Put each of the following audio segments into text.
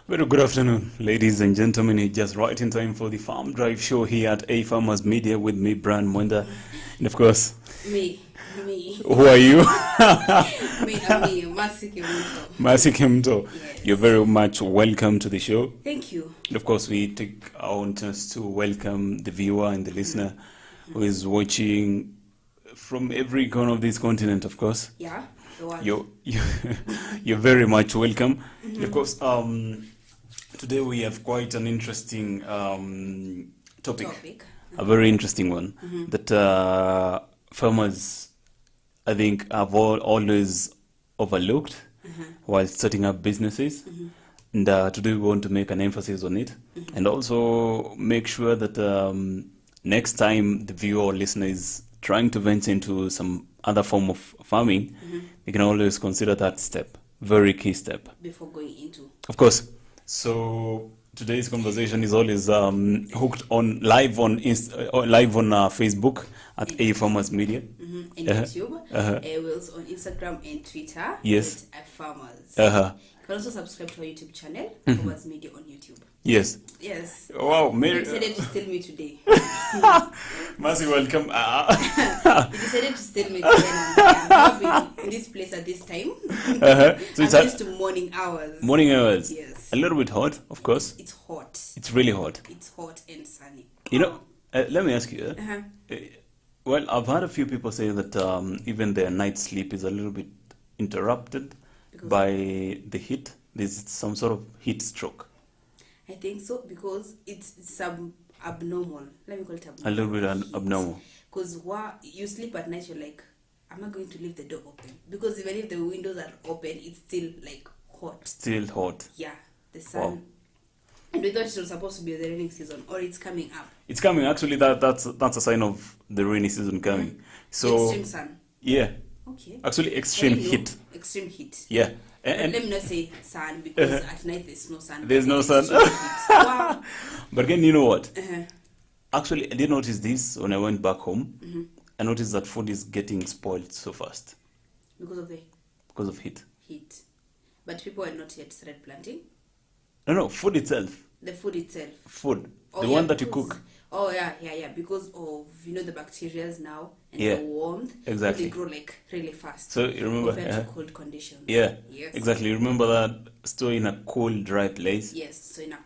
Very good afternoon, ladies and gentlemen. It's just right in time for the Farm Drive show here at AFarmers Media with me, Brian Mwenda, and of course, Me. who are you? Me, Masi Kimuto. Masi Kimto. Yes. You're very much welcome to the show. Thank you. And of course, we take our own chance to welcome the viewer and the listener who is watching from every corner of this continent, of course. Yeah. You're very much welcome. Of course, today we have quite an interesting topic. A very interesting one that farmers, I think, have always overlooked while setting up businesses. And today we want to make an emphasis on it and also make sure that next time the viewer or listener is trying to venture into some other form of farming, they can always consider that step, very key step. Before going into. Of course. So today's conversation is always hooked on live on Facebook at AFarmers Media. And YouTube. We're also on Instagram and Twitter. Yes. At AFarmers. You can also subscribe to our YouTube channel, AFarmers Media on YouTube. Yes. Yes. Wow, You decided to steal me today. Mercy, welcome. You decided to steal me today. I'm not in this place at this time. So it's I'm used to morning hours. Morning hours. Yes. A little bit hot, of course. It's hot. It's really hot. It's hot and sunny. You know, let me ask you. Well, I've heard a few people say that even their night sleep is a little bit interrupted by the heat. There's some sort of heat stroke. I think so because it's some abnormal. Let me call it abnormal. A little bit abnormal. Because you sleep at night, you're like, am I going to leave the door open? Because even if the windows are open, it's still like hot. Still hot. Yeah, the sun. Wow. And we thought it was supposed to be the raining season, or it's coming up. It's coming. Actually, that's a sign of the rainy season coming. So extreme sun. Yeah. Okay. Actually, extreme heat. Extreme heat. Yeah. And let me not say sun because at night there's no sun. There's no sun. Wow. But again, you know what? Actually, I did notice this when I went back home. I noticed that food is getting spoiled so fast. Because of heat. Heat. But people are not yet started planting. No, food itself. The food itself. Food. The one that you cook. Oh, yeah. Because of, the bacteria now and Yeah. the warmth. Exactly. They grow like really fast. So you remember. Compared to cold conditions. Yeah. Yes. Exactly. You remember that store in a cool, dry place? Yes. So in a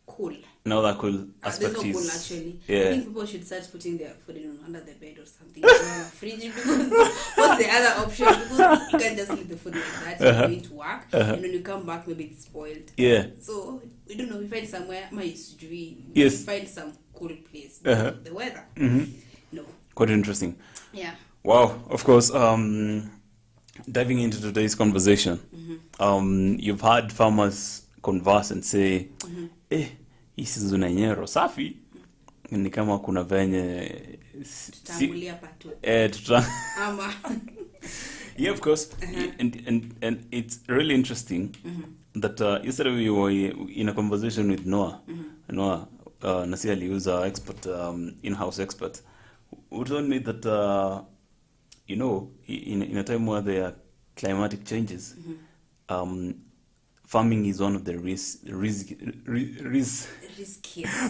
cool. Now that cool aspect there's no is. cool actually. Yeah. I think people should start putting their food under the bed or something. Fridge because what's the other option? Because you can't just leave the food like that. You're going to work and when you come back maybe it's spoiled. Yeah. So we don't know. We find somewhere. Yes. We find some cool place. The weather. No. Quite interesting. Yeah. Wow. Of course. Diving into today's conversation, you've had farmers converse and say, hii season yenyewe roho safi ni kama kuna venye Tutangulia patu. Ama. Yeah, of course. And it's really interesting that yesterday we were in a conversation with Noah. Noah Nasi aliuza expert, in-house expert, who told me that in a time where there are climatic changes, farming is one of the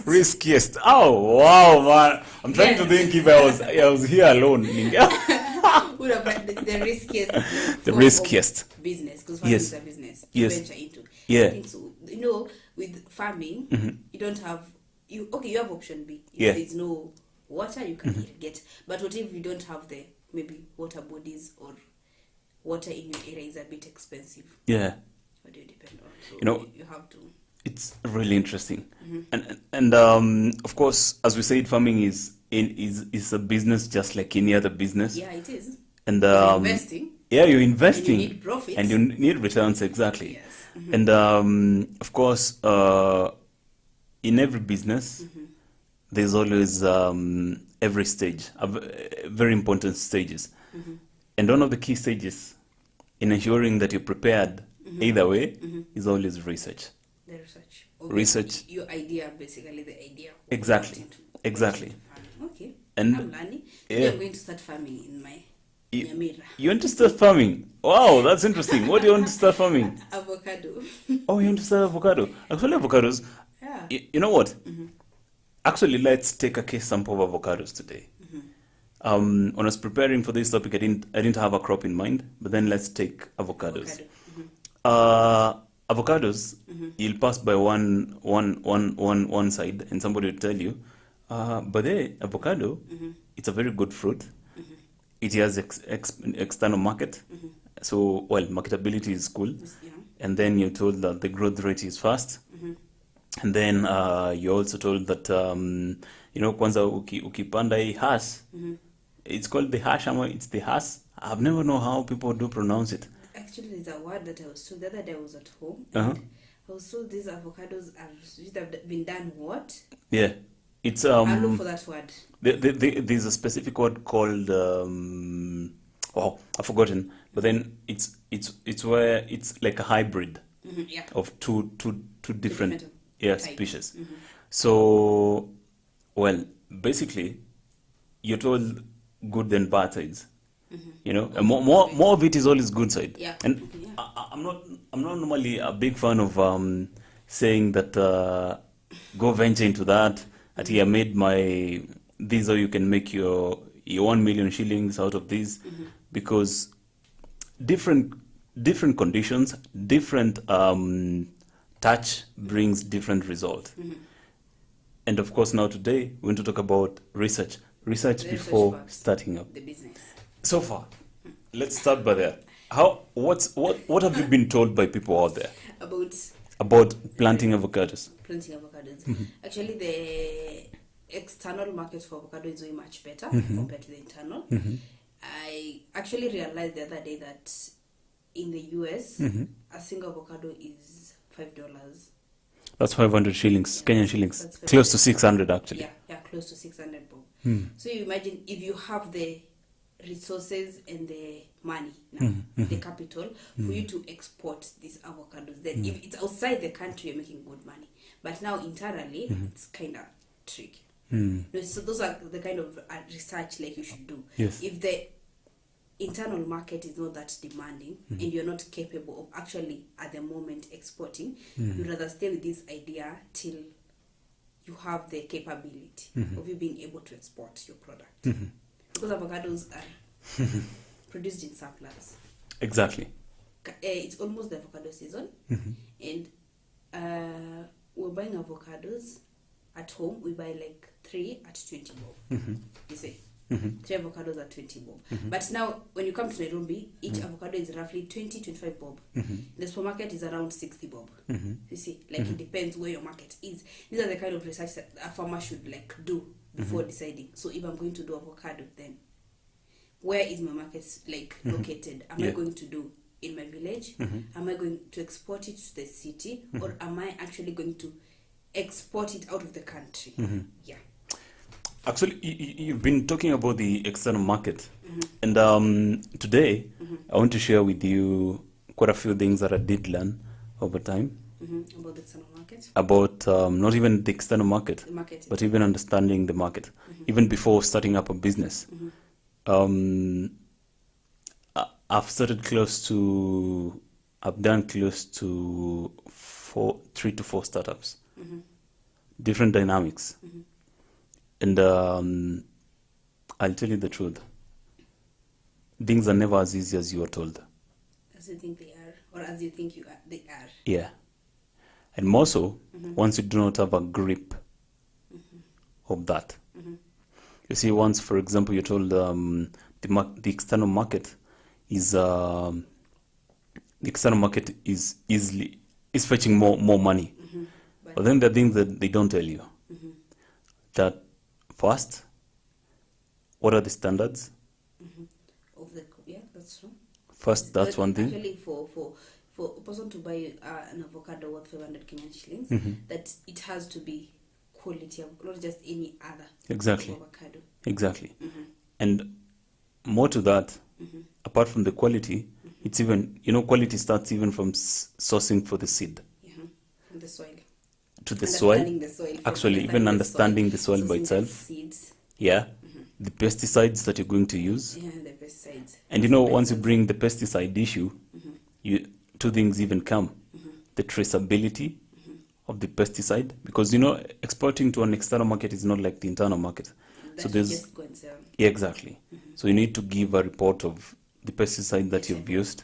riskiest. Oh wow, man! I'm trying to think if I was here alone. The riskiest. The riskiest business, because farming is a business. Yes. Venture into. Yeah. I think so. With farming, you don't have you have option B. Yeah. If there's no water, you can irrigate. But what if you don't have the maybe water bodies or water in your area is a bit expensive? Yeah. What do you depend on? So you have to. It's really interesting, and of course, as we said, farming is a business just like any other business. Yeah, it is. And you're investing. Yeah, you're investing. And you need profits. And you need returns, exactly. Yes. And of course, in every business, there's always every stage, very important stages. And one of the key stages in ensuring that you're prepared either way is always research. The research. Research. Your idea, basically the idea. Exactly. Okay. And I'm learning. Yeah. I'm going to start farming in my You want to start farming? Wow, that's interesting. What do you want to start farming? Avocado. Oh, you want to start avocado? Actually, avocados. Yeah. You know what? Actually, let's take a case sample of avocados today. When I was preparing for this topic, I didn't have a crop in mind, but then let's take avocados. Avocados, you'll pass by one side, and somebody will tell you, but the avocado, it's a very good fruit. It has external market, so marketability is cool. Yeah. And then you're told that the growth rate is fast. And then you're also told that kwanza ukipanda hii hash, it's called the hash, it's the hash. I've never know how people do pronounce it. Actually, there's a word that I was told the other day. I was at home. And I was told these avocados have been done what? Yeah, it's I'll look for that word. There's a specific word called I've forgotten. But then it's where it's like a hybrid of two different species. So basically, you're told good and bad sides. And more of it is always good side. Yeah. And I'm not normally a big fan of saying that go venture into that. That I made my this, or you can make your 1 million shillings out of this, because different conditions, different touch brings different result. And of course, now today we want to talk about research before starting up the business. so far. Let's start by there. What have you been told by people out there about planting avocados? Actually, the external market for avocado is way much better compared to the internal. I actually realized the other day that in the US, a single avocado is $5. That's 500 shillings, Kenyan shillings. Close to 600 actually. Yeah, close to 600 bob. So you imagine if you have the resources and the money now, the capital for you to export these avocados, then if it's outside the country, you're making good money. But now internally, it's kind of tricky. So those are the kind of research like you should do. Yes. If the internal market is not that demanding and you're not capable of actually at the moment exporting, you'd rather stay with this idea till you have the capability of you being able to export your product. Because avocados are produced in surplus. Exactly. It's almost the avocado season, and we're buying avocados at home. We buy like 3 at 20 bob. You see, 3 avocados at 20 bob. But now, when you come to Nairobi, each avocado is roughly 20-25 bob. The supermarket is around 60 bob. You see, like it depends where your market is. These are the kind of research that a farmer should like do before deciding. So if I'm going to do avocado, then where is my market like located? Am I going to do in my village? Am I going to export it to the city, or am I actually going to export it out of the country? Yeah. Actually, you've been talking about the external market, and today I want to share with you quite a few things that I did learn over time About the external market. About not even the external market, but even understanding the market, even before starting up a business. I've done close to 3 to 4 startups, different dynamics. And I'll tell you the truth. Things are never as easy as you are told. As you think they are, or as you think they are. Yeah. And more so, once you do not have a grip of that. You see, once, for example, you're told the external market is fetching more money. But then there are things that they don't tell you. That first, what are the standards? Yeah, that's true. First, that's one thing. Actually, for a person to buy an avocado worth 500 Kenyan shillings, that it has to be quality, not just any other avocado. Exactly. And more to that, apart from the quality, it's even, quality starts even from sourcing for the seed. From the soil. To the soil. Actually, even understanding the soil by itself. Seeds. Yeah. The pesticides that you're going to use. Yeah, the pesticides. And you know, once you bring the pesticide issue, two things even come. The traceability of the pesticide, because you know, exporting to an external market is not like the internal market. That So you there's just go and sell. yeah, exactly. So you need to give a report of the pesticide that you've used.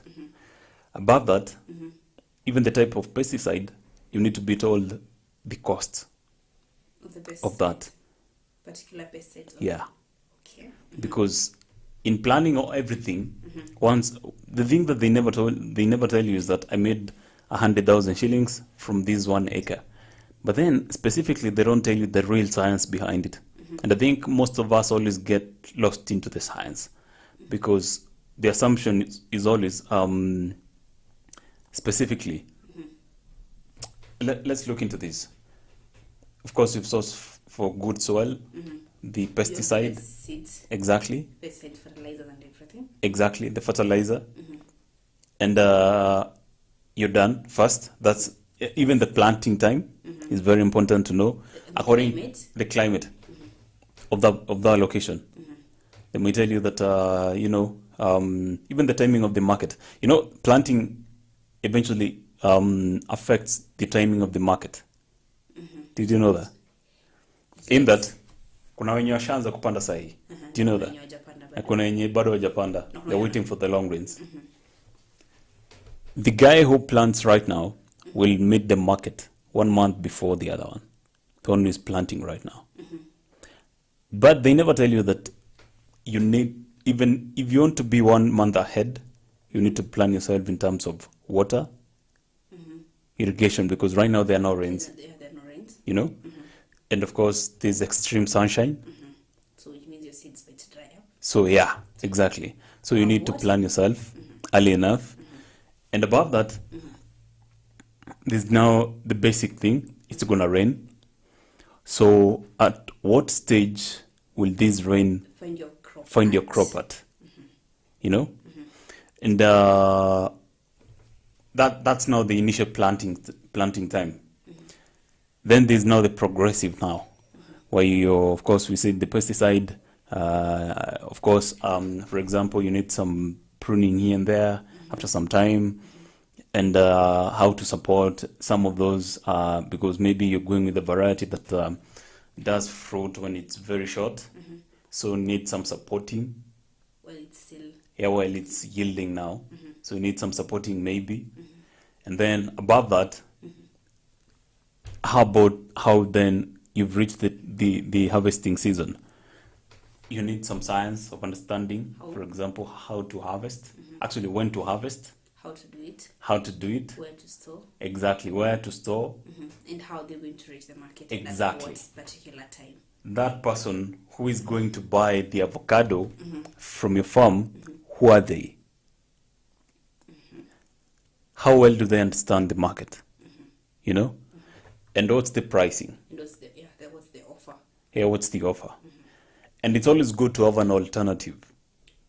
Above that, even the type of pesticide, you need to be told the cost Of the of that. particular pesticide. Yeah, Okay. because in planning or everything, once the thing that they never tell you is that I made 100,000 shillings from this 1 acre, but then specifically they don't tell you the real science behind it. And I think most of us always get lost into the science, because the assumption is always specifically. Let's look into this. Of course, you've sourced for good soil, the pesticide, Seeds, exactly, pesticide, fertilizers, and everything. exactly, the fertilizer, and you're done first. That's even the planting time is very important to know. According climate. the climate of the location, they may tell you that you know, even the timing of the market. You know, planting eventually affects the timing of the market. Did you know that? In that, kuna wenye washaanza kupanda sahi. Do you know that? Wenye hawajapanda Na bado. kuna wenye bado hawajapanda. No, They're yeah. waiting for the long rains. The guy who plants right now will meet the market 1 month before the other one. The one who is planting right now. But they never tell you that you need, even if you want to be 1 month ahead, you need to plan yourself in terms of water, irrigation, because right now there are no rains, There are no rains. you know? And of course, there's extreme sunshine. So it means your seeds might dry up. So yeah, exactly. So you need to plan yourself early enough. And above that, there's now the basic thing. It's going to rain. So at what stage will this rain Find your crop. find your crop at? You know? And that's now the initial planting time. Then there's now the progressive now, where you, of course, we said the pesticide, of course, for example, you need some pruning here and there after some time, and how to support some of those, because maybe you're going with a variety that does fruit when it's very short, so need some supporting. Well, it's still. Yeah, well, it's yielding now, so you need some supporting maybe. And then above that, how then you've reached the harvesting season? You need some science of understanding, for example, how to harvest, actually when to harvest, How to do it. how to do it, Where to store. exactly where to store. And how they're going to reach the market. Exactly. And at what particular time. That person who is going to buy the avocado from your farm, who are they? How well do they understand the market? You know? And what's the pricing? And what's the, that was the offer. Yeah, what's the offer? And it's always good to have an alternative.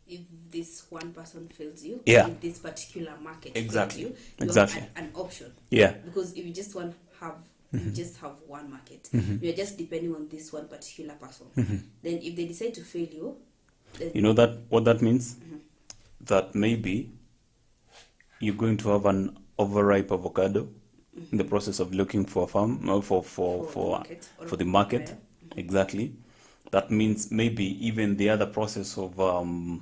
If this one person fails you, Yeah. if this particular market Exactly. fails you, Exactly. have an option. Yeah. Because if you just you just have one market, you're just depending on this one particular person. Then if they decide to fail you, then You know that what that means? That maybe you're going to have an overripe avocado in the process of looking for a farm for market or the for market. buyer. Exactly. That means maybe even the other process of the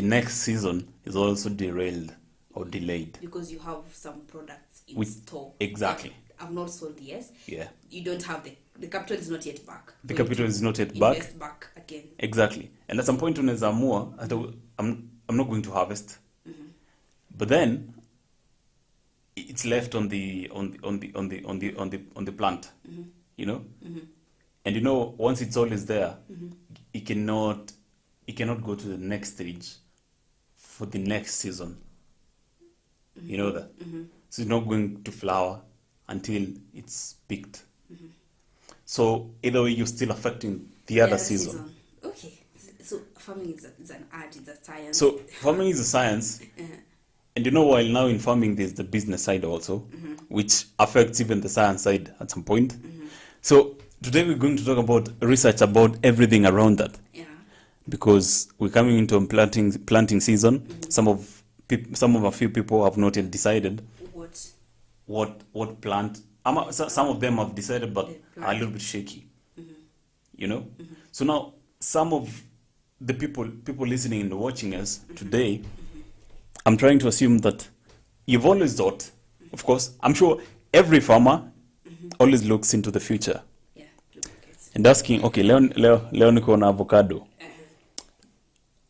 next season is also derailed or delayed. because you have some products in With- store. exactly. I've not sold yes. Yeah. You don't have the capital is not yet back. The For you capital to is not yet back. invest back again. Exactly. And at some point unaweza amua I'm not going to harvest. But then it's left on the plant. You know? And you know, once it's always there, it cannot go to the next stage for the next season. You know that? So it's not going to flower until it's picked. So either way, you're still affecting the other season. Okay. So farming is an art, it's a science. So farming is a science. And you know, while now in farming, there's the business side also, which affects even the science side at some point. So today we're going to talk about research about everything around that. Yeah. because we're coming into a planting season. Some of a few people have not yet decided what plant. Some of them have decided, but are a little bit shaky. You know. So now some of the people listening and watching us today, I'm trying to assume that you've always thought. Of course, I'm sure every farmer always looks into the future. Yeah. And asking, okay, leo niko na avocado.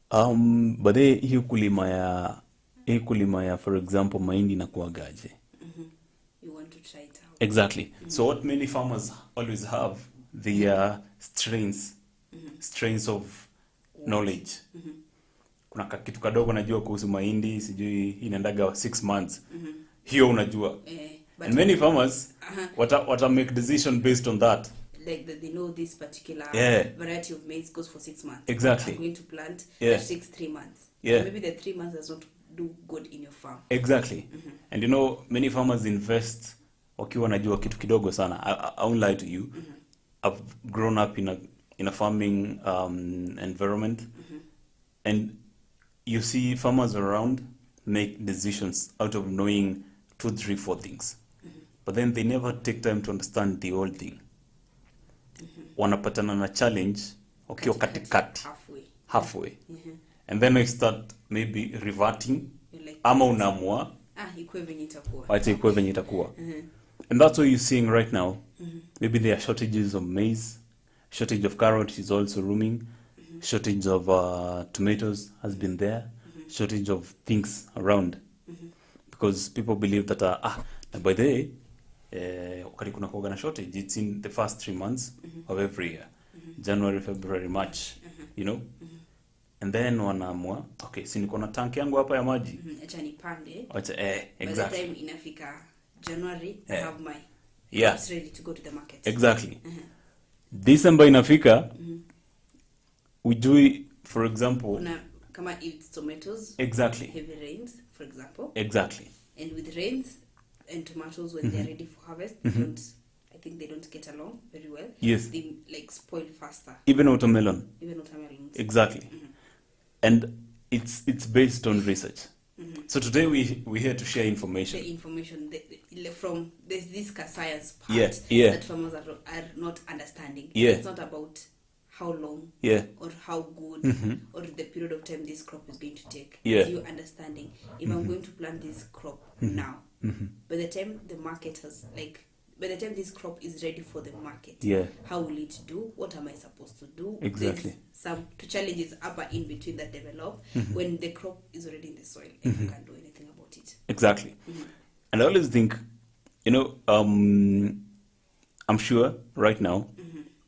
But hii kulima ya for example mahindi inakuagaje? You want to try it out. Exactly. So what many farmers always have, the strains of knowledge. Kuna kitu kadogo najua kuhusu mahindi, sijui inaendaga 6 months. Hiyo unajua. And many farmers what make decision based on that. Like that they know this particular variety of maize goes for 6 months. Exactly. I'm going to plant that takes 3 months. Yeah. And maybe the 3 months does not do good in your farm. Exactly. And you know, many farmers invest wakiwa wanajua kitu kidogo sana. I won't lie to you. I've grown up in a farming environment. And you see farmers around make decisions out of knowing 2, 3, 4 things. But then they never take time to understand the whole thing. Wanapatana na challenge wakiwa katikati, halfway. And then we start maybe reverting, like, ama unaamua ikuwe venye itakuwa. Wacha ikuwe venye itakuwa. And that's what you're seeing right now. Maybe there are shortages of maize, shortage of carrots is also looming, shortage of tomatoes has been there, shortage of things around. Because people believe that by the way, wakati kuna kuwa na shortage, it's in the first 3 months of every year. January, February, March, you know. And then wanaamua, okay, si niko na tank yangu hapa ya maji. Acha nipande. Exactly. By the time inafika January, I have my crops ready to go to the market. Exactly. December inafika, we do, for example, kama it's tomatoes. Exactly. Heavy rains, for example. Exactly. And with rains and tomatoes, when they're ready for harvest, I think they don't get along very well. Yes. They like spoil faster. Even watermelon. Watermelons. Exactly. And it's based on research. So today we're here to share information. The information from this science part that farmers are not understanding. Yeah. It's not about how long or how good or the period of time this crop is going to take. It's you understanding. If I'm going to plant this crop now, by the time the market by the time this crop is ready for the market, how will it do? What am I supposed to do? Exactly. There's some challenges upper in between that develop when the crop is already in the soil and you can't do anything about it. Exactly. And I always think, you know, I'm sure right now,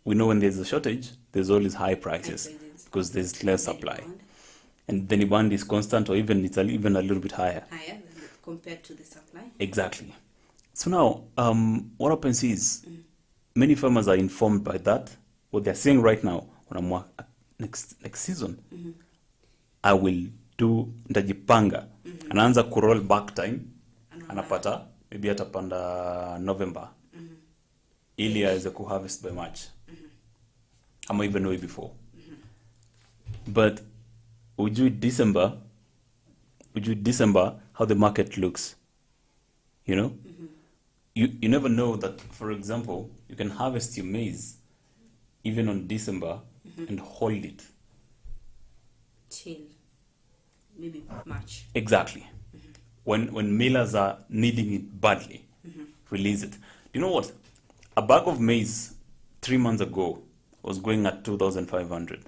we know when there's a shortage, there's always high prices because there's less supply. And the demand is constant, or even it's even a little bit higher. Higher compared to the supply. Exactly. So now, what happens is, many farmers are informed by that. What they're saying right now, next season, I will do ndajipanga. Anaanza kuroll back time, anapata, maybe atapanda November, ili aweze kuharvest by March. Ama even way before. But would you December how the market looks? You know? You never know that, for example, you can harvest your maize even on December and hold it till maybe March. Exactly. When millers are needing it badly, release it. You know what? A bag of maize 3 months ago was going at 2,500.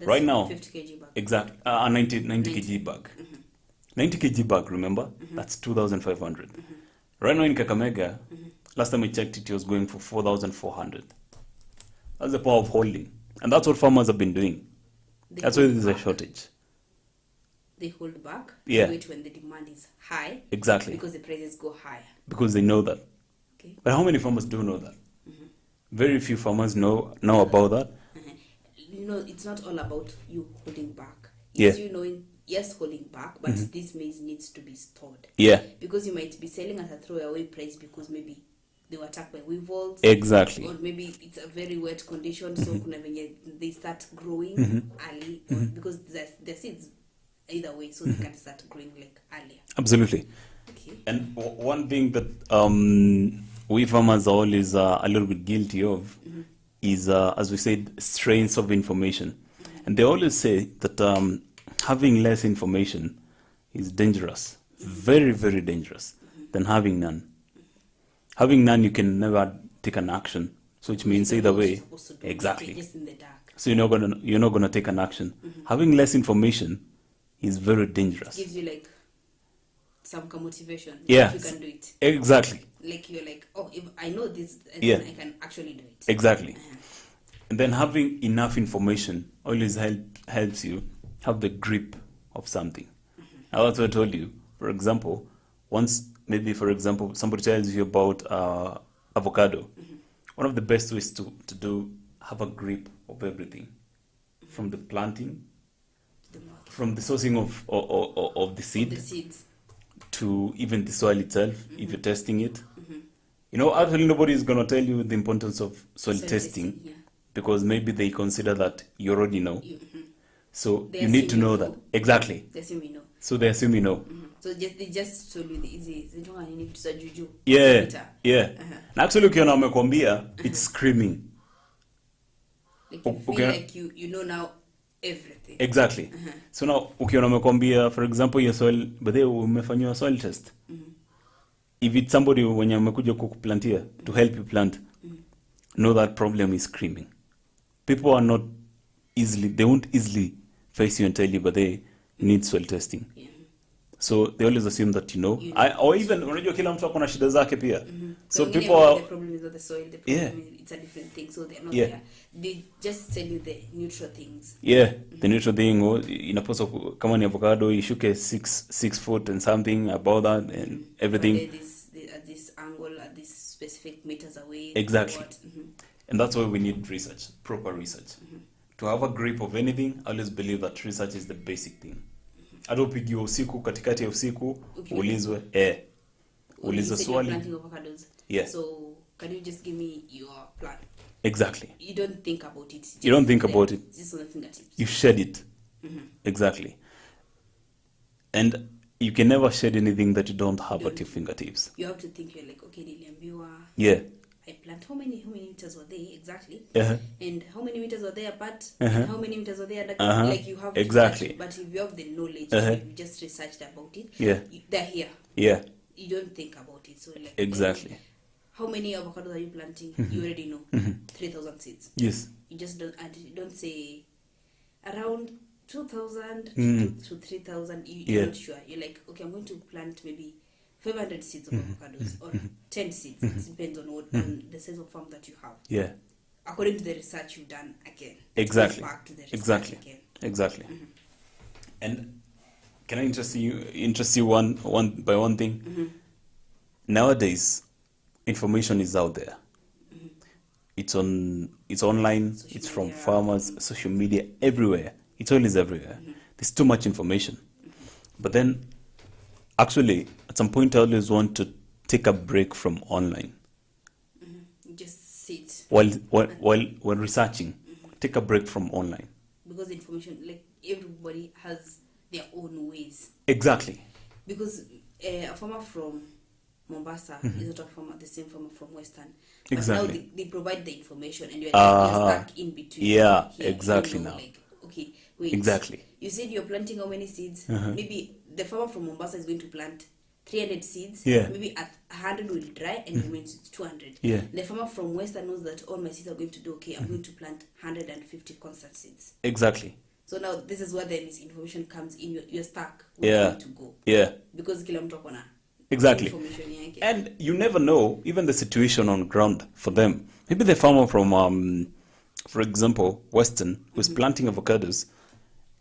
Right now, 50 kg bag. Exactly. 90 kg bag. 90 kg bag, remember? That's 2,500. Right now in Kakamega, last time I checked it was going for 4,400. That's the power of holding. And that's what farmers have been doing. That's why there's a shortage. They hold back. Yeah. They wait when the demand is high. Exactly. Because the prices go higher. Because they know that. Okay. But how many farmers do know that? Very few farmers know about that. You know, it's not all about you holding back. It's you knowing, yes, holding back, but this maize needs to be stored. Yeah. Because you might be selling at a throwaway price because maybe they were attacked by weevils. Exactly. Or maybe it's a very wet condition, so kuna venye they start growing early, or because the seeds either way, so they can start growing like earlier. Absolutely. Okay. And one thing that we farmers are always a little bit guilty of is, as we said, strains of information. And they always say that having less information is dangerous, very, very dangerous, than having none. Having none, you can never take an action. So which means either way, exactly. Just in the dark. So you're not gonna take an action. Having less information is very dangerous. Gives you like some motivation. Yeah. You can do it. Exactly. Like you're like, oh, if I know this, Yeah. then I can actually do it. Exactly. And then having enough information always helps you have the grip of something. Now, that's what I told you. For example, maybe somebody tells you about avocado. One of the best ways to have a grip of everything, from the planting, from the sourcing of the seed, The seeds. to even the soil itself, if you're testing it. Actually nobody is going to tell you the importance of soil testing, yeah. because maybe they consider that you already know. So They you need to assume know you that. know. Exactly. They assume you know. So they assume you know. So they just told you the easy. They don't want to juju. Yeah. Yeah. Na actually ukiona wamekwambia, it's screaming. Like you feel Okay. like you know now everything. Exactly. So now ukiona wamekwambia, for example, your soil, but they umefanywa soil test. If it's somebody wenye amekuja kukuplantia to help you plant, know that problem is screaming. People are not they won't easily face you and tell you, but they need soil testing. Yeah. So they always assume that you know. Or even unajua kila mtu akona shida zake pia. So Wengine people are, the problem is not the soil. The problem is it's a different thing. So they're not there. They just tell you the neutral things. the neutral thing, inapaswa kama ni avocado ishuke 6 foot and something about that and everything. At this angle, at this specific meters away. Exactly. And that's why we need research, proper research. To have a grip of anything, I always believe that research is the basic thing. Hata upigiwe usiku, katikati ya usiku, ulizwe Ulizwe swali. planting avocados. Yeah. So can you just give me your plan? Exactly. You don't think about it. You don't think about it. It's just on the fingertips. You shed it. Exactly. And you can never shed anything that you don't have at your fingertips. You have to think. You're like, okay, niliambiwa. Yeah. I plant how many meters were they exactly? And how many meters were they apart? And how many meters were they under? Like you have exactly. To but if you have the knowledge, if you just researched about it, they're here. Yeah. You don't think about it. So like exactly. How many avocados are you planting? You already know. 3,000 seeds. Yes. You just don't say around 2,000 to 3,000. You're not sure. You're like, okay, I'm going to plant maybe 500 seeds of avocados or 10 seeds. It depends on on the size of farm that you have. Yeah. According to the research you've done again. Exactly. Back to the research Exactly. again. Exactly. And can I interest you one by one thing? Nowadays, information is out there. It's online. Social it's from media. farmers, social media, everywhere. It's always everywhere. There's too much information. But then, actually, at some point, I always want to take a break from online. Just sit. While researching, take a break from online. Because information, like everybody has their own ways. Exactly. Because a farmer from Mombasa is not a farmer, the same farmer from Western. But Exactly. now they provide the information and you're stuck in between. Yeah, Here, exactly you know, now. Like, okay, wait. Exactly. You said you're planting how many seeds? Maybe the farmer from Mombasa is going to plant 300 seeds. Yeah. Maybe 100 will dry and remains 200. Yeah. The farmer from Western knows that all my seeds are going to do okay. I'm going to plant 150 constant seeds. Exactly. So now this is where the misinformation comes in. You're stuck. Yeah. Where to go. Yeah. Because kila mtu akona Exactly. information yake. And you never know, even the situation on ground for them. Maybe the farmer from, for example, Western, who's planting avocados,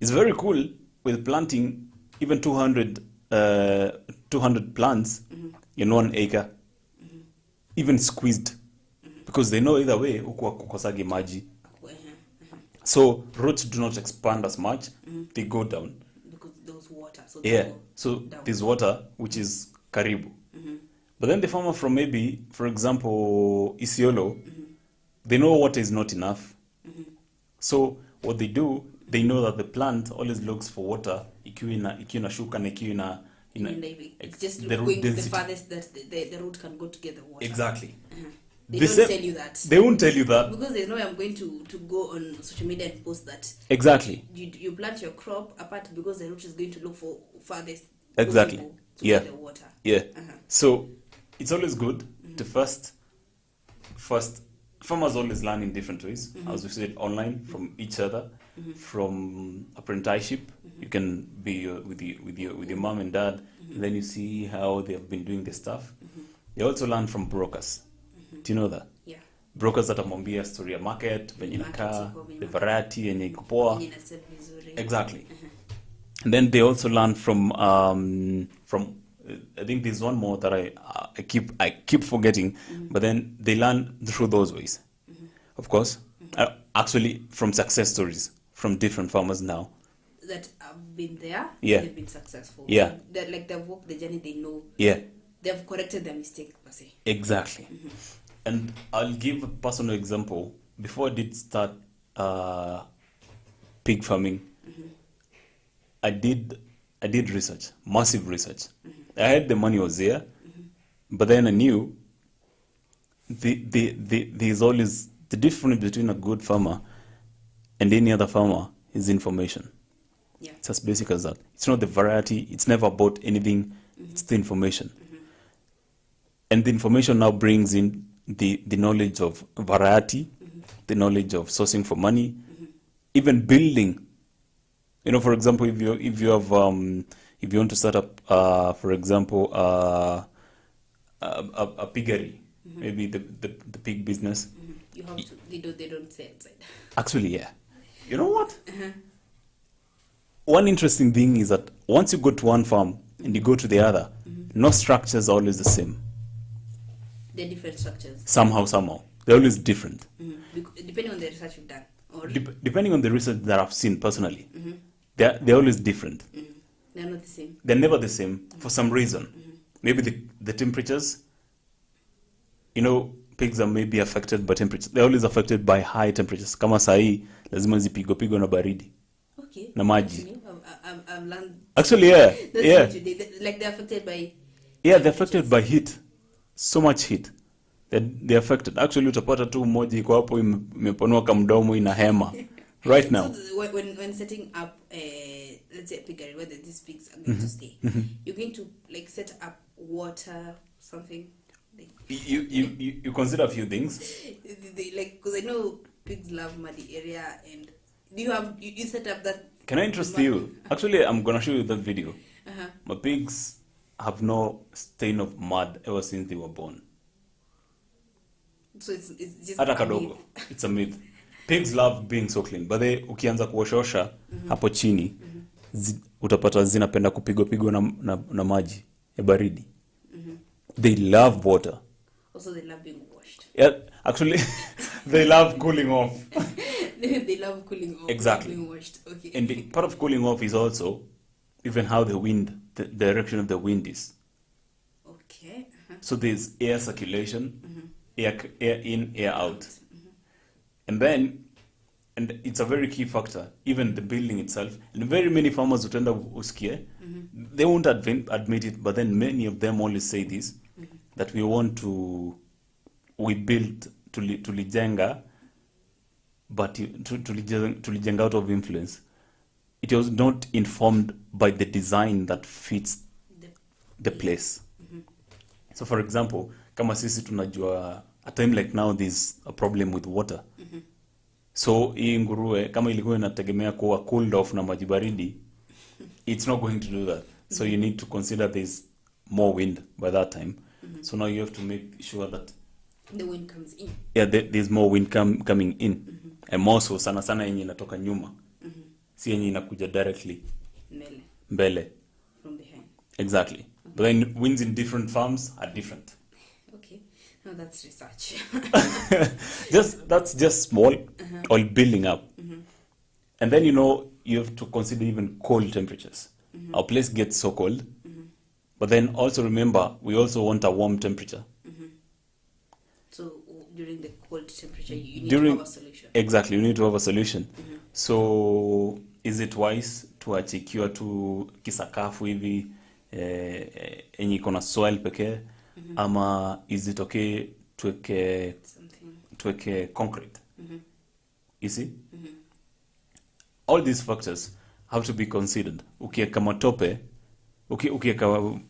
is very cool with planting even 200 plants in 1 acre, even squeezed, because they know either way, huku kukosagi maji. So roots do not expand as much; they go down. Because there's water. So So there's water, which is karibu. But then the farmer from maybe, for example, Isiolo, they know water is not enough. So what they do, they know that the plant always looks for water. Ikiwa shuka na ikiwa it's just the root going the density. farthest that the root can go to get the water. Exactly. They don't tell you that. They won't tell you that. Because they know I'm going to go on social media and post that. Exactly. You plant your crop apart because the root is going to look for farthest Exactly. possible to Yeah. get the water. Yeah. So it's always good to first farmers always learn in different ways, as we said, online from each other, from apprenticeship. You can be with your mom and dad, and then you see how they have been doing the stuff. They also learn from brokers. Do you know that? Yeah. Brokers that amwambia story ya market, venye inakaa, the variety yenye iko poa. Exactly. And then they also learn from I think there's one more that I keep forgetting, but then they learn through those ways. Of course, actually from success stories from different farmers now that have been there. Yeah. They've been successful. Yeah. They've walked the journey. They know. Yeah. They've corrected their mistake per se. Exactly. And I'll give a personal example. Before I did start pig farming, I did research, massive research. I had the money was there, but then I knew there's always the difference between a good farmer and any other farmer is information. Yeah. It's as basic as that. It's not the variety. It's never about anything. It's the information. And the information now brings in the knowledge of variety, the knowledge of sourcing for money, even building. You know, for example, if you want to start up, for example, a piggery, maybe the pig business. You have to. They don't say outside. Actually, yeah. You know what? One interesting thing is that once you go to one farm and you go to the other, no structures are always the same. They're different structures. Somehow. They're always different. Depending on the research you've done. Or Depending on the research that I've seen personally, they're always different. they're not the same. They're never the same for some reason. Maybe the temperatures, you know, pigs are maybe affected by temperatures. They're always affected by high temperatures. Kama sahi, lazima zipigwe na baridi. Okay. Na maji. I've learned. Actually, yeah. That's Yeah. what you did. Like they're affected by. Yeah, they're affected by heat. So much heat. They're affected. Actually, utapata tu moja iko hapo imepanua kamdomo ina hema. Right now. So when setting up, let's say a piggery where these pigs are going to stay, you're going to like set up water, something. Like, You consider a few things. like, because I know pigs love muddy area, and do you have you set up that? Can I interest you? Actually, I'm gonna show you that video. My pigs have no stain of mud ever since they were born. So it's just Hata a kadogo. myth. It's a myth. Pigs love being so clean. But they ukianza kuoshosha hapo chini utapata zinapenda kupigwa na maji ya baridi. They love water. Also, they love being washed. Yeah, actually they love cooling off. They love cooling off. Exactly. Being washed. Okay. And part of cooling off is also even how the direction of the wind is. Okay. So there's air circulation, air in, air out. And it's a very key factor, even the building itself. And very many farmers utenda usikie, they won't admit it, but then many of them always say this, that we built tulijenga, but tulijenga out of influence. It was not informed by the design that fits the place. So for example, kama sisi tunajua, a time like now there's a problem with water. So hii nguruwe kama ilikuwa inategemea kuwa cooled off na maji baridi, it's not going to do that. So you need to consider there's more wind by that time. So now you have to make sure that the wind comes in. Yeah, there's more wind coming in. And more so sana yenye inatoka nyuma. Si yenye inakuja directly mbele. From behind. Exactly. But then winds in different farms are different. Okay. No, that's research. That's just small, all building up. And then, you have to consider even cold temperatures. Our place gets so cold. But then also remember, we also want a warm temperature. So during the cold temperature, you need During- to have a solution. Exactly, you need to have a solution. So is it wise tuachikiwa tu kisakafu hivi enye iko na soil pekee, ama is it okay tuweke concrete? You see? All these factors have to be considered. Ukiweka matope, ukiweka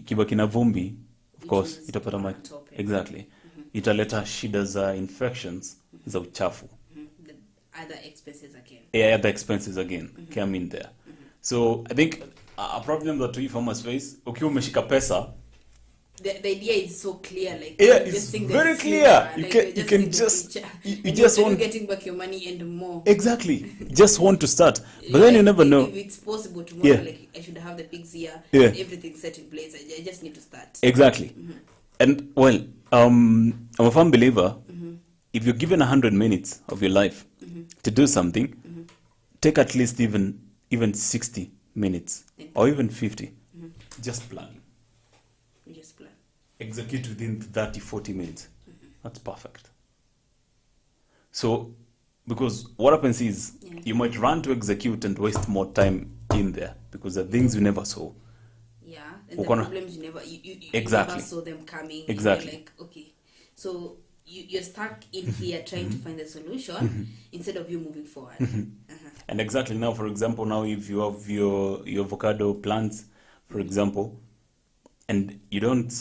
kibaki na vumbi, of course itapata matope. Exactly. Italeta shida za infections za uchafu. The other expenses again. Yeah, other expenses again come in there. So I think a problem that we farmers face, ukiwa umeshika pesa, the idea is so clear, like it's very clear. You can just you just want getting back your money and more. Exactly. Just want to start, but then you never know if it's possible tomorrow. Like I should have the pigs here, and everything set in place. I just need to start. Exactly. And well, I'm a firm believer. If you're given 100 minutes of your life to do something, take at least even 60 minutes or even 50. Just planning. Just plan. Execute within 30-40 minutes. That's perfect. So, because what happens is you might run to execute and waste more time in there because the things you never saw. Yeah, and the problems you Exactly. never saw them coming. Exactly. You're like, okay, so you're stuck in here trying to find a solution instead of you moving forward. And exactly now, for example, now if you have your avocado plants, for example, and you don't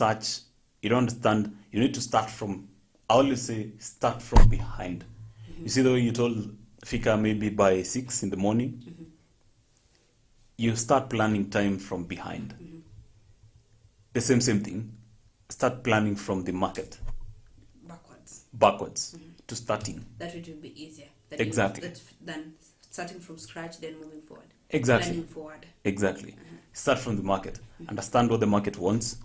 understand, you need to start from, I always say, start from behind. You see the way you told Fika maybe by 6 in the morning? You start planning time from behind. The same thing. Start planning from the market. Backwards to starting. That would be easier. Exactly. Than starting from scratch, then moving forward. Exactly. Planning forward. Exactly. Start from the market. Understand what the market wants.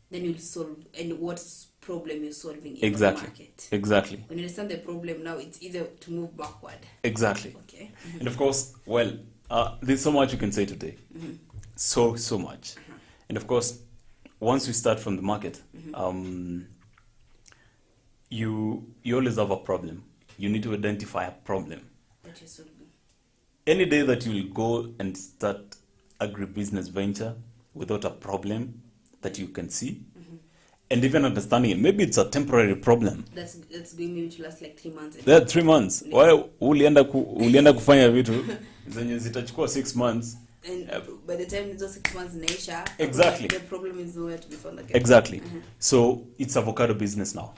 Then you'll solve and what problem you're solving in Exactly. the market. Exactly. When you understand the problem now, it's easier to move backward. Exactly. Okay. And of course, well, there's so much you can say today. So much. And of course, once we start from the market, you always have a problem. You need to identify a problem. That you're solving. Any day that you will go and start agribusiness venture without a problem that you can see, and even understanding it, maybe it's a temporary problem. That's going maybe to last like 3 months. There are 3 months. Why ulienda kufanya vitu zenye zitachukua 6 months. And by the time those 6 months naisha, Exactly. the problem is nowhere to be found again. Exactly. So it's avocado business now.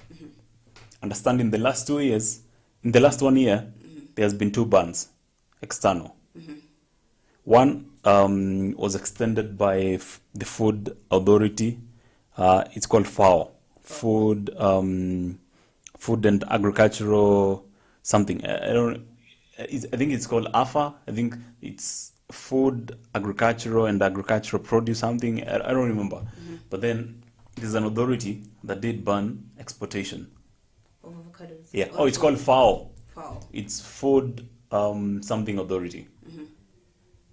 Understanding the last 2 years, in the last 1 year, there has been 2 bans, external. One was extended by the Food Authority. It's called FAO, Food and Agricultural something. I think it's called AFA. I think it's Food, Agricultural and Agricultural Produce something. I don't remember. But then there's an authority that did ban exportation. Of avocados. Yeah. Oh, it's called FAO. FAO. It's Food something Authority.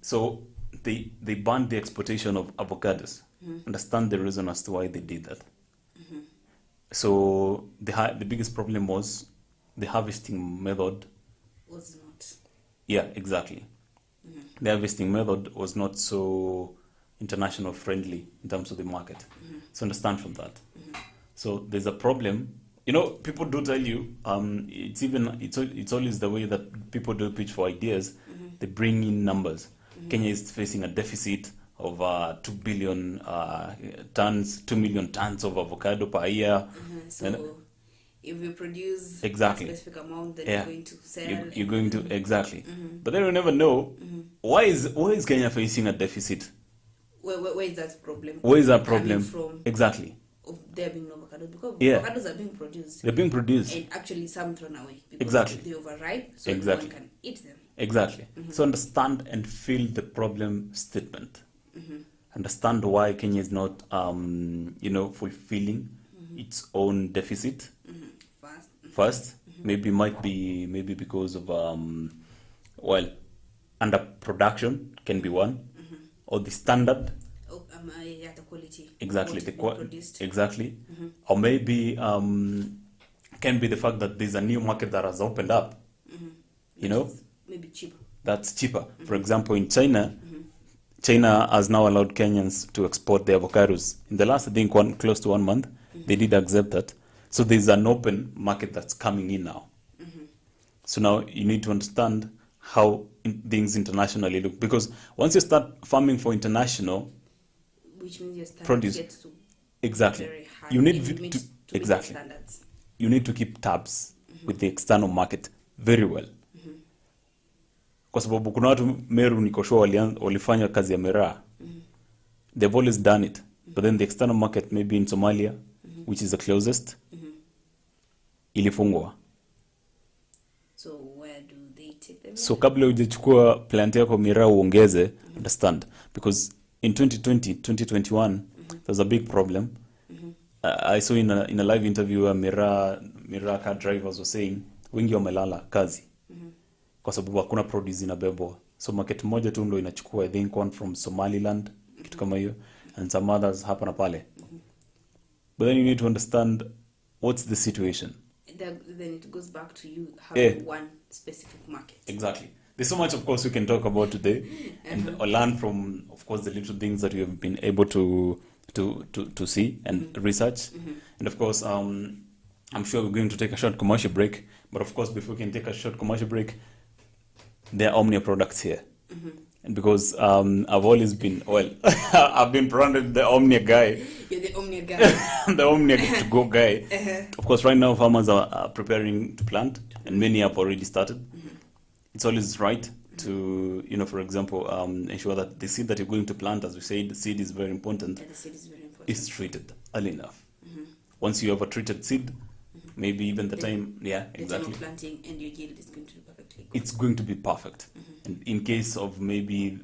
So they banned the exportation of avocados. Understand the reason as to why they did that. So the biggest problem was the harvesting method. Was not. Yeah, exactly. The harvesting method was not so international friendly in terms of the market. So understand from that. So there's a problem. You know, people do tell you, it's always the way that people do pitch for ideas. They bring in numbers. Kenya is facing a deficit of 2 billion tons, 2 million tons of avocado per year. So if you produce Exactly. a specific amount, then you're going to sell. You're going to, exactly. But then you never know, why is Kenya facing a deficit? Where is that problem? Where is that problem? From Exactly. of there being no avocados, because Yeah. avocados are being produced They're being produced. and actually some thrown away because Exactly. they overripe, so Exactly. no one can eat them. Exactly. So understand and feel the problem statement. Understand why Kenya is not, fulfilling its own deficit first. Maybe maybe because of underproduction can be one, or the standard. quality. Exactly, what the is being produced. exactly, or maybe can be the fact that there's a new market that has opened up. You That know, is maybe cheaper. that's cheaper. For example, in China, China has now allowed Kenyans to export their avocados. In the last, I think, close to 1 month, they did accept that. So there's an open market that's coming in now. So now you need to understand how things internationally look. Because once you start farming for international, which means your standards produce. get to Exactly. very high. You need and to meet the exactly. standards. You need to keep tabs with the external market very well. Kwa sababu kuna watu Meru niko sure walifanya kazi ya miraa. They've always done it. But then the external market, maybe in Somalia, which is the closest, ilifungwa. So where do they take them? So kabla hujachukua plant yako miraa uongeze, understand, because in 2021 there was a big problem. I saw in a live interview where miraa car drivers were saying wengi wamelala kazi kwa sababu hakuna produce inabebwa. So market moja tu ndio inachukua, I think one from Somaliland, kitu kama hiyo, and some others hapa na pale. But then you need to understand what's the situation. Then it goes back to you having one specific market. Exactly. There's so much, of course, we can talk about today, and learn from, of course, the little things that we have been able to see and research. And of course, I'm sure we're going to take a short commercial break. But of course, before we can take a short commercial break, there are Omnia products here. And because I've always been, I've been branded the Omnia guy. You're the Omnia guy. The Omnia to go guy. Of course, right now farmers are preparing to plant, and many have already started. It's always right to, for example, ensure that the seed that you're going to plant, as we said, the seed is very important. Yeah, the seed is very important. Is treated early enough. Once you have a treated seed, maybe even the time, exactly. The time of planting and your yield is going to be perfectly good. It's going to be perfect. And in case of maybe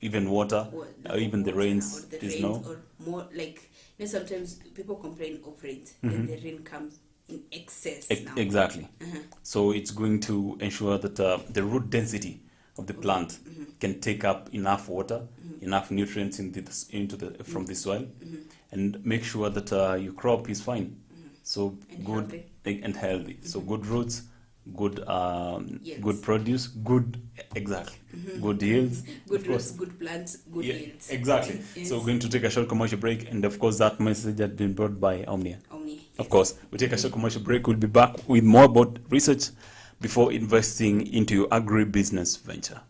even water, or even the rains, or more like, sometimes people complain of rains, and the rain comes in excess now. Exactly. So it's going to ensure that the root density of the plant can take up enough water, enough nutrients from the soil, and make sure that your crop is fine. So and good healthy. And healthy. So good roots, good Yields. good produce, good good yields. Good roots, good plants, good yields. Exactly. Yes. So we're going to take a short commercial break, and of course that message has been brought by Omnia. Of course, we take a short commercial break. We'll be back with more about research before investing into your agri-business venture.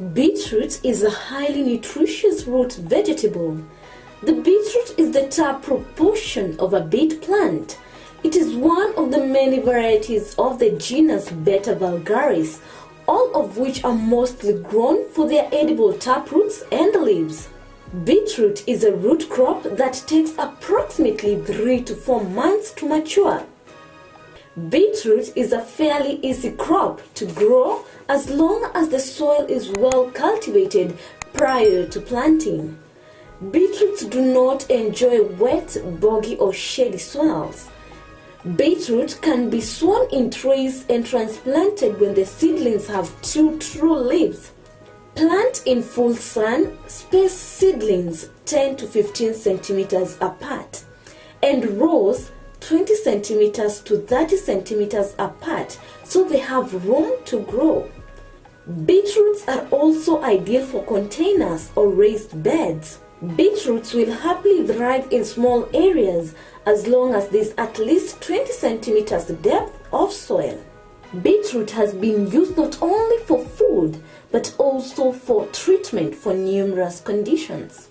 Beetroot is a highly nutritious root vegetable. The beetroot is the taproot portion of a beet plant. It is one of the many varieties of the genus Beta vulgaris, all of which are mostly grown for their edible taproots and leaves. Beetroot is a root crop that takes approximately 3 to 4 months to mature. Beetroot is a fairly easy crop to grow as long as the soil is well cultivated prior to planting. Beetroots do not enjoy wet, boggy or shady soils. Beetroot can be sown in trays and transplanted when the seedlings have 2 true leaves. Plant in full sun, space seedlings 10 to 15 centimeters apart, and rows 20 centimeters to 30 centimeters apart so they have room to grow. Beetroots are also ideal for containers or raised beds. Beetroots will happily thrive in small areas as long as there is at least 20 centimeters depth of soil. Beetroot has been used not only for food but also for treatment for numerous conditions.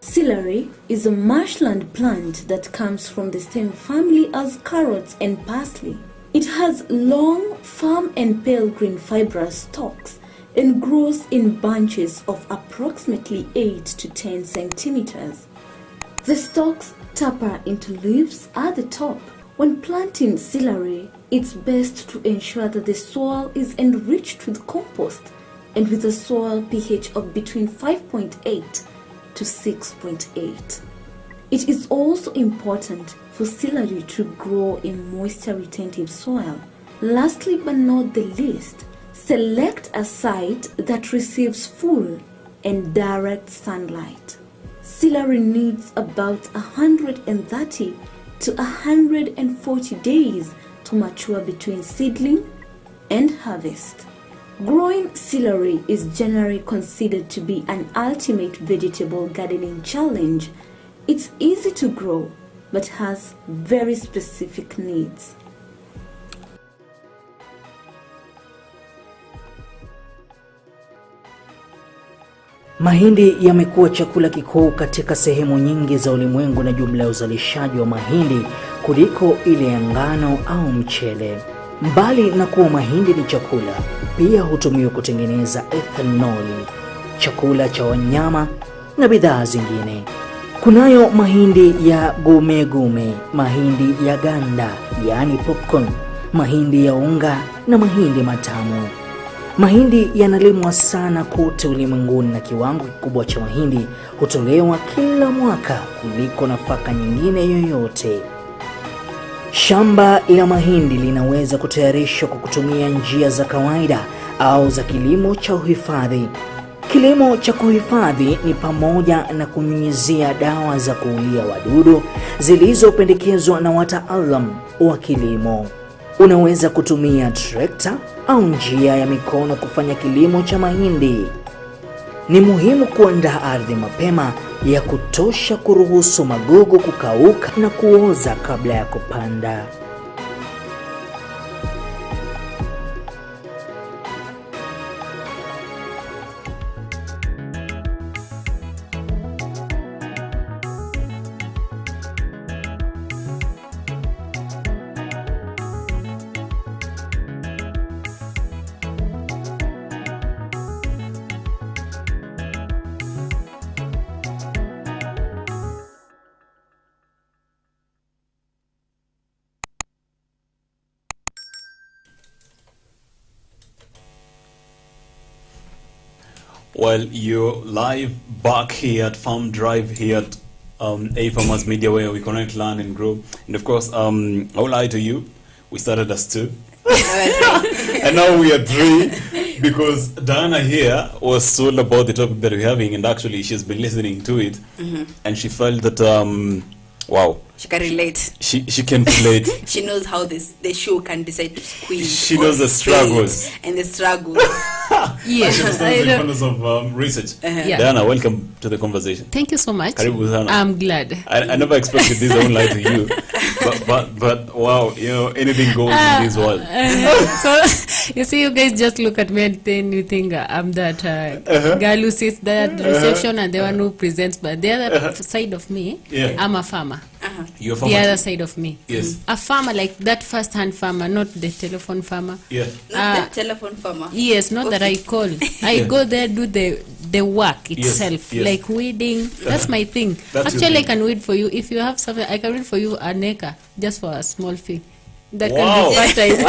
Celery is a marshland plant that comes from the same family as carrots and parsley. It has long, firm and pale green fibrous stalks and grows in bunches of approximately 8 to 10 centimeters. The stalks taper into leaves at the top. When planting celery, it's best to ensure that the soil is enriched with compost and with a soil pH of between 5.8 to 6.8. It is also important for celery to grow in moisture-retentive soil. Lastly but not the least, select a site that receives full and direct sunlight. Celery needs about 130 to 140 days to mature between seedling and harvest. Growing celery is generally considered to be an ultimate vegetable gardening challenge. It's easy to grow but has very specific needs. Mahindi yamekuwa chakula kikuu katika sehemu nyingi za ulimwengu na jumla ya uzalishaji wa mahindi kuliko ile ya ngano au mchele. Mbali na kuwa mahindi ni chakula, pia hutumiwa kutengeneza ethanoli, chakula cha wanyama na bidhaa zingine. Kunayo mahindi ya gume, mahindi ya ganda, yani popcorn, mahindi ya unga na mahindi matamu. Mahindi yanalimwa sana kote ulimwenguni na kiwango kikubwa cha mahindi hutolewa kila mwaka kuliko nafaka nyingine yoyote. Shamba la mahindi linaweza kutayarishwa kwa kutumia njia za kawaida au za kilimo cha uhifadhi. Kilimo cha kuhifadhi ni pamoja na kunyunyizia dawa za kuulia wadudu zilizopendekezwa na wataalamu wa kilimo. Unaweza kutumia trekta au njia ya mikono kufanya kilimo cha mahindi. Ni muhimu kuandaa ardhi mapema ya kutosha kuruhusu magugu kukauka na kuoza kabla ya kupanda. Well, you're live back here at Farm Drive here at AFarmers Media, where we connect, learn and grow. And of course, I'll lie to you, we started as 2 and now we are 3 because Diana here was told about the topic that we're having, and actually she's been listening to it, and she felt that wow, she can relate. She can relate. She knows how the shoe can decide to squeeze. She knows the struggles and the struggles. Yes, She understands I the know. importance of research. Yeah. Diana, welcome to the conversation. Thank you so much. Karibu sana. I'm glad. I never expected this. I won't lie to you, but wow, anything goes in this world. So you see, you guys just look at me and then you think I'm that girl who sits there at the reception and the one who presents. But the other side of me, Yeah. I'm a farmer. You're a The farmer. other side of me, Yes. a farmer, like that first-hand farmer, not the telephone farmer. Yeah. Uh, The telephone farmer. Yes, not that I call. I Yeah. go there, do the work itself, yes. like weeding. That's my thing. That's your Actually, I thing. can weed for you. If you have something, I can weed for you an acre just for a small fee. That Wow. can be part-time.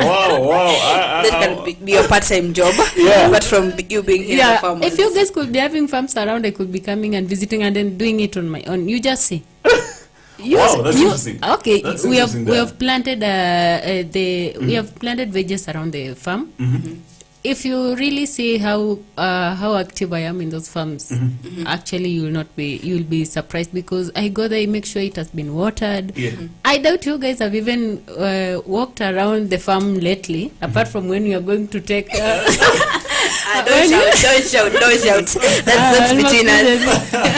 Wow. That can be your part-time job. Yeah. But from you being here Yeah, as a farmer. if you guys could be having farms around, I could be coming and visiting and then doing it on my own. You just see. Wow, that's interesting. Okay, That's we interesting have there. planted we have planted veggies around the farm. Mm-hmm. If you really see how active I am in those farms, actually you'll be surprised because I go there, I make sure it has been watered. Yeah. I doubt you guys have even walked around the farm lately, apart from when you are going to take. Don't shout. That's between us.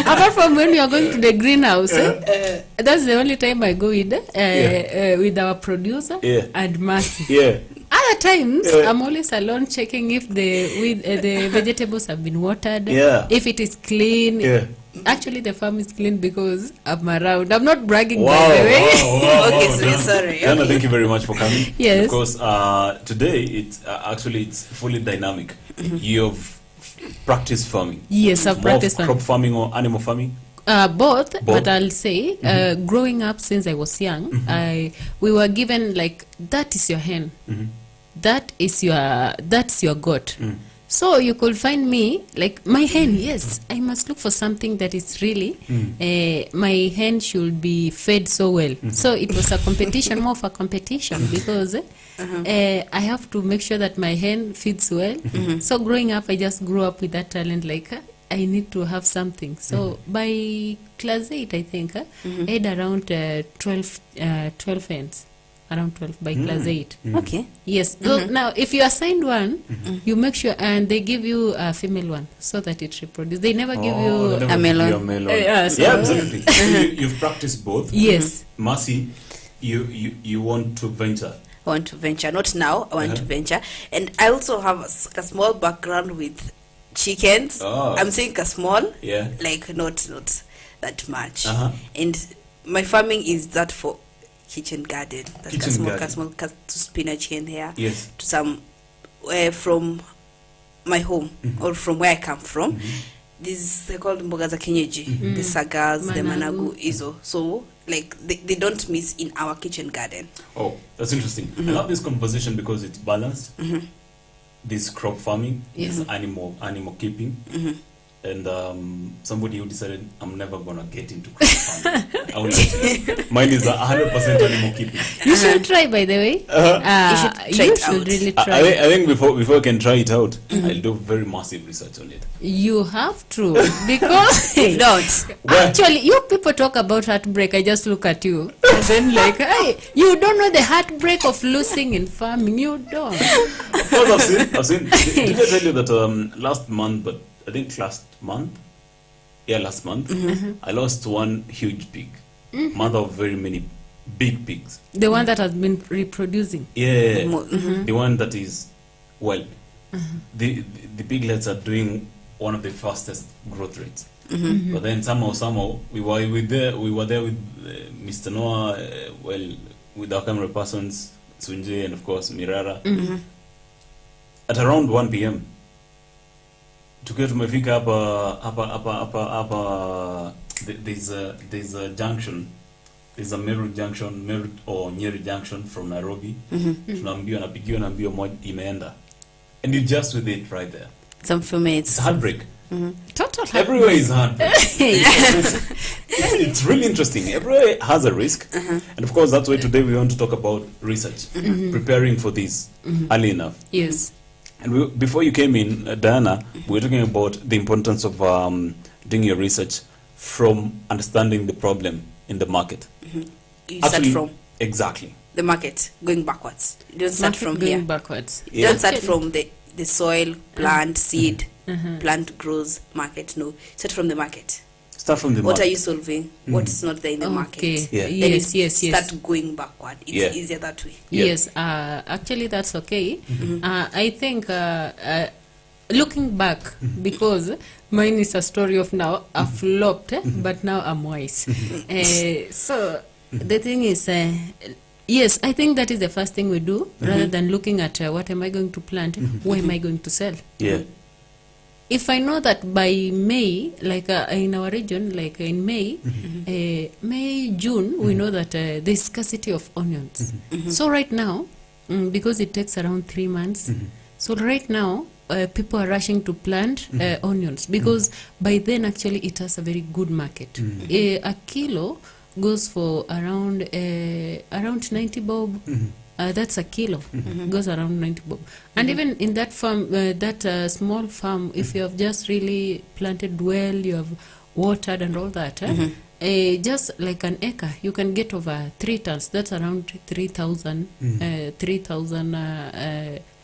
Apart from when you are going to the greenhouse, that's the only time I go with our producer Yeah. and Mercy. Yeah. Other times, Yeah. I'm always alone checking if the vegetables have been watered, Yeah. if it is clean. Yeah. Actually, the farm is clean because I'm around. I'm not bragging, Wow, by the way. Okay, so Diana. sorry, Diana, okay. thank you very much for coming. Yes. Of course, today it's it's fully dynamic. You've practiced farming. Yes, I've More of practiced crop farming or animal farming? Both, Both. but I'll say, growing up since I was young, we were given like, that is your hen, that's your goat. So you could find me like my hen. Yes, I must look for something that is really my hen should be fed so well. So it was a competition, more of a competition because I have to make sure that my hen feeds well. So growing up, I just grew up with that talent. Like I need to have something. So by class 8, I think I had around 12 hens. Around 12 by class 8. Okay. Yes. So now, if you assign one, you make sure, and they give you a female one so that it reproduces. They never give you they never a give melon. you a melon. Yeah, so- Yeah, absolutely. So you've practiced both. Yes. Mercy, you want to venture. I want to venture. Not now. I want to venture. And I also have a small background with chickens. Oh. I'm saying a small. Yeah. Like not that much. Uh-huh. And my farming is that for kitchen garden. That's Kitchen garden. small to spinach here and there. Yes. To some from my home or from where I come from. These they're called mboga za kienyeji, the sagas, the managu, izo. So like they don't miss in our kitchen garden. Oh, that's interesting. I love this conversation because it's balanced. This crop farming, this animal keeping, and somebody who decided I'm never gonna get into crop farming. I will let you know. Mine is 100% animal keeping. You should try, by the way. You should try it out. really try. I think before I can try it out, I'll do very massive research on it. You have to, because Don't. actually, you people talk about heartbreak. I just look at you and then like, hey, you don't know the heartbreak of losing in farming. You don't. Of course, I've seen. Did I tell you that last month? But I think last month, I lost one huge pig. Mother of very many big pigs. The one that has been reproducing. Yeah, the one that is the piglets are doing one of the fastest growth rates. But then somehow we were there with Mr. Noah, with our camera persons Sunje and of course Mirara. At around 1 p.m. tukiwa tumefika hapa there's a junction, there's a Meru or Nyeri junction from Nairobi. Tunaambiwa napigiwa moja imeenda, and you just with it right there. Some few minutes. It's heartbreak. Total Everywhere is heartbreak. It's really interesting. Everywhere has a risk, and of course that's why today we want to talk about research, preparing for this early enough. Yes. And before you came in, Diana, we were talking about the importance of doing your research from understanding the problem in the market. You start from Exactly. the market, going backwards. You don't start from going here. backwards. You don't start from the the soil, plant, seed, plant grows, market. No, start from the market. Start from the What market. are you solving? What's not there in the Okay. market? Yeah. Then Yes, yes, yes. start going backward. It's Yeah. easier that way. Yeah. Yes, actually that's okay. I think looking back, because mine is a story of now I flopped, but now I'm wise. So the thing is, yes, I think that is the first thing we do, rather than looking at what am I going to plant, what am I going to sell. Yeah. If I know that by May, like in our region, like in May, May, June, we know that there's scarcity of onions. So right now, because it takes around 3 months, so right now, people are rushing to plant onions, because by then actually it has a very good market. A kilo goes for around 90 bob. That's a kilo. Goes around 90 bob. And even in that farm, that small farm, if you have just really planted well, you have watered and all that, just like an acre, you can get over 3 tons. That's around 3,000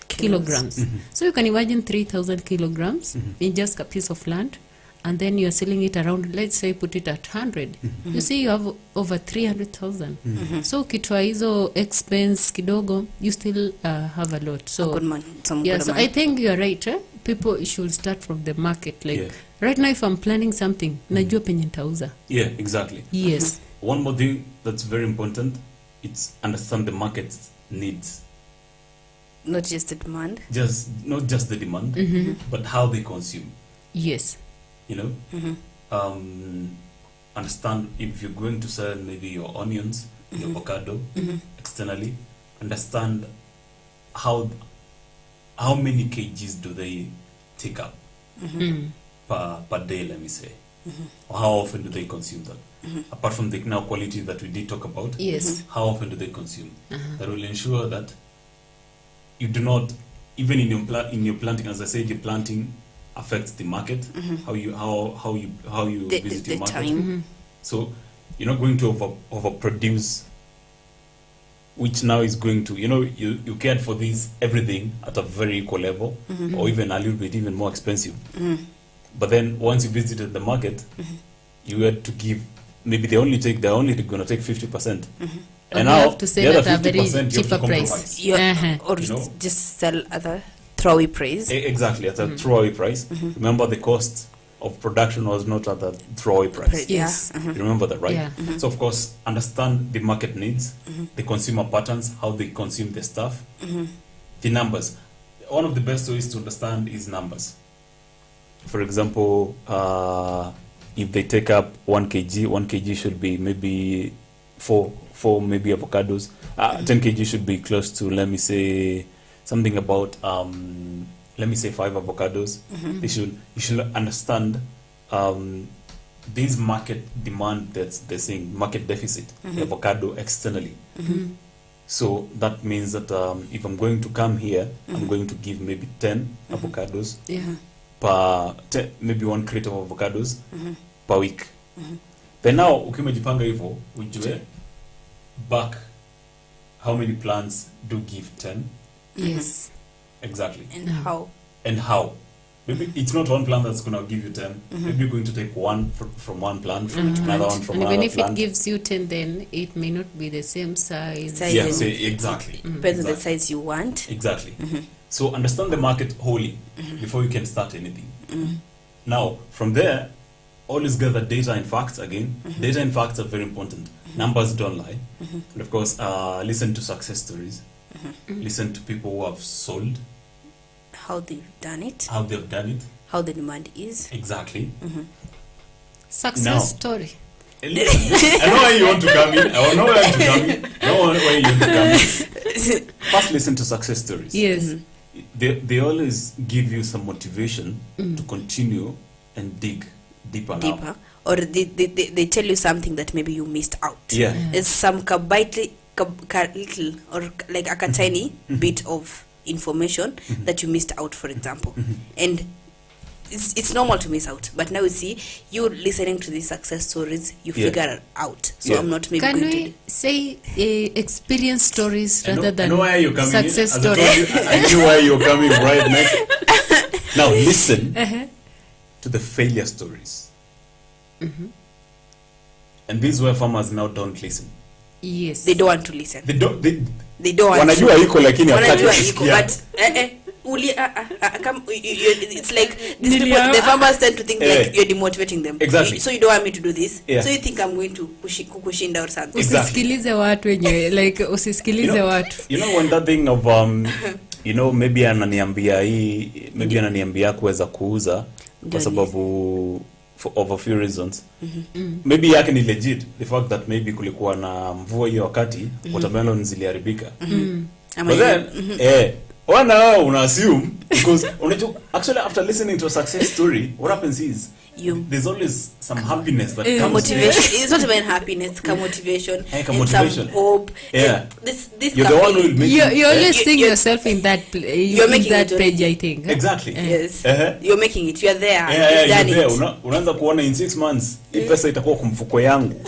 kilograms. So you can imagine 3,000 kilograms in just a piece of land. And then you're selling it around, let's say, put it at 100. You see, you have over 300,000. So ukitoa hizo expense kidogo, you still have a lot. So Good money. Some yeah, good so money. I think you're right. People should start from the market. Like Yeah. right now, if I'm planning something, najua penye nitauza. Yeah, exactly. Yes. One more thing that's very important, it's understand the market's needs. Not just the demand. Not just the demand, but how they consume. Yes. You know, understand if you're going to sell maybe your onions, your avocado externally. Understand how many kgs do they take up per day, let me say, or how often do they consume that? Apart from the now quality that we did talk about, Yes. how often do they consume? That will ensure that you do not, even in your planting, as I said, your planting affects the market, how you visit your The market. time. So you're not going to overproduce, which now is going to, you cared for this everything at a very equal level, or even a little bit even more expensive. But then once you visited the market, you had to give, maybe they're only going to take 50%. Or And you now have to sell the at other a very 50% you have to cheaper price. compromise. Or You know? just sell other throwaway praise. Exactly, at a throwaway price. Remember, the cost of production was not at a throwaway price. Yes. Yeah. You remember that, right? Yeah. So, of course, understand the market needs, the consumer patterns, how they consume the stuff, the numbers. One of the best ways to understand is numbers. For example, if they take up 1 kg should be maybe four maybe avocados. 10 kg should be close to, let me say, something about 5 avocados. You should understand this market demand that's they're saying, market deficit, the avocado externally. So that means that if I'm going to come here, I'm going to give maybe 10 avocados Yeah. maybe 1 crate of avocados per week. Then now ukimejipanga hivyo ujue back how many plants do give 10 Yes. exactly, And how? maybe it's not one plant that's going to give you 10. Maybe you're going to take one from one plant, another one from And another even if plant. it gives you 10, then it may not be the same size. Size. Yeah, so exactly. Depends on the Exactly. size you want. Exactly. So understand the market wholly before you can start anything. Now, from there, always gather data and facts again. Data and facts are very important. Numbers don't lie. And of course, listen to success stories. Listen to people who have sold, How they've done it. how they've done it. How the demand is. Exactly. Success Now. story. And listen, I know where you want to come in. I know where to come in. I know where you want to come in. First, listen to success stories. Yes. They always give you some motivation to continue and dig deeper now. Deeper. Or they tell you something that maybe you missed out. Yeah. It's some little or like a tiny bit of information that you missed out, for example. And it's normal to miss out, but now you see, you listening to these success stories, you figure out. So I'm not maybe Can going we say experience stories rather I than know where you're coming success in. As I stories? told you, I knew where you're coming right next. Now listen to the failure stories. And this is where farmers now don't listen. Yes. they don't want to listen. They don't. They don't want to. Wanajua iko lakini Wanajua hataki iko, kusikia. but come, it's like these people, the farmers tend to think like you're demotivating them. Exactly. So you don't want me to do this. Yeah. So you think I'm going to kukushinda or something. Exactly. Usisikilize watu wenye like usisikilize watu. You know when that thing of you know maybe ananiambia hii, maybe ananiambia kuweza kuuza kwa sababu of a few reasons. Maybe yake ni legit, the fact that maybe kulikuwa na mvua hiyo wakati watermelon ziliharibika. But then wana una assume because actually after listening to a success story, what happens is there's always some happiness that comes. Motivation. It's not even happiness, motivation, and some hope. Yeah. This You're the one who will make You always seeing yourself in that you're making that it page, I think. Exactly. Yes. You're making it. You're there. Yeah, You've done you're it. there. Unaanza kuona in 6 months hii pesa itakuwa kwa mfuko yangu.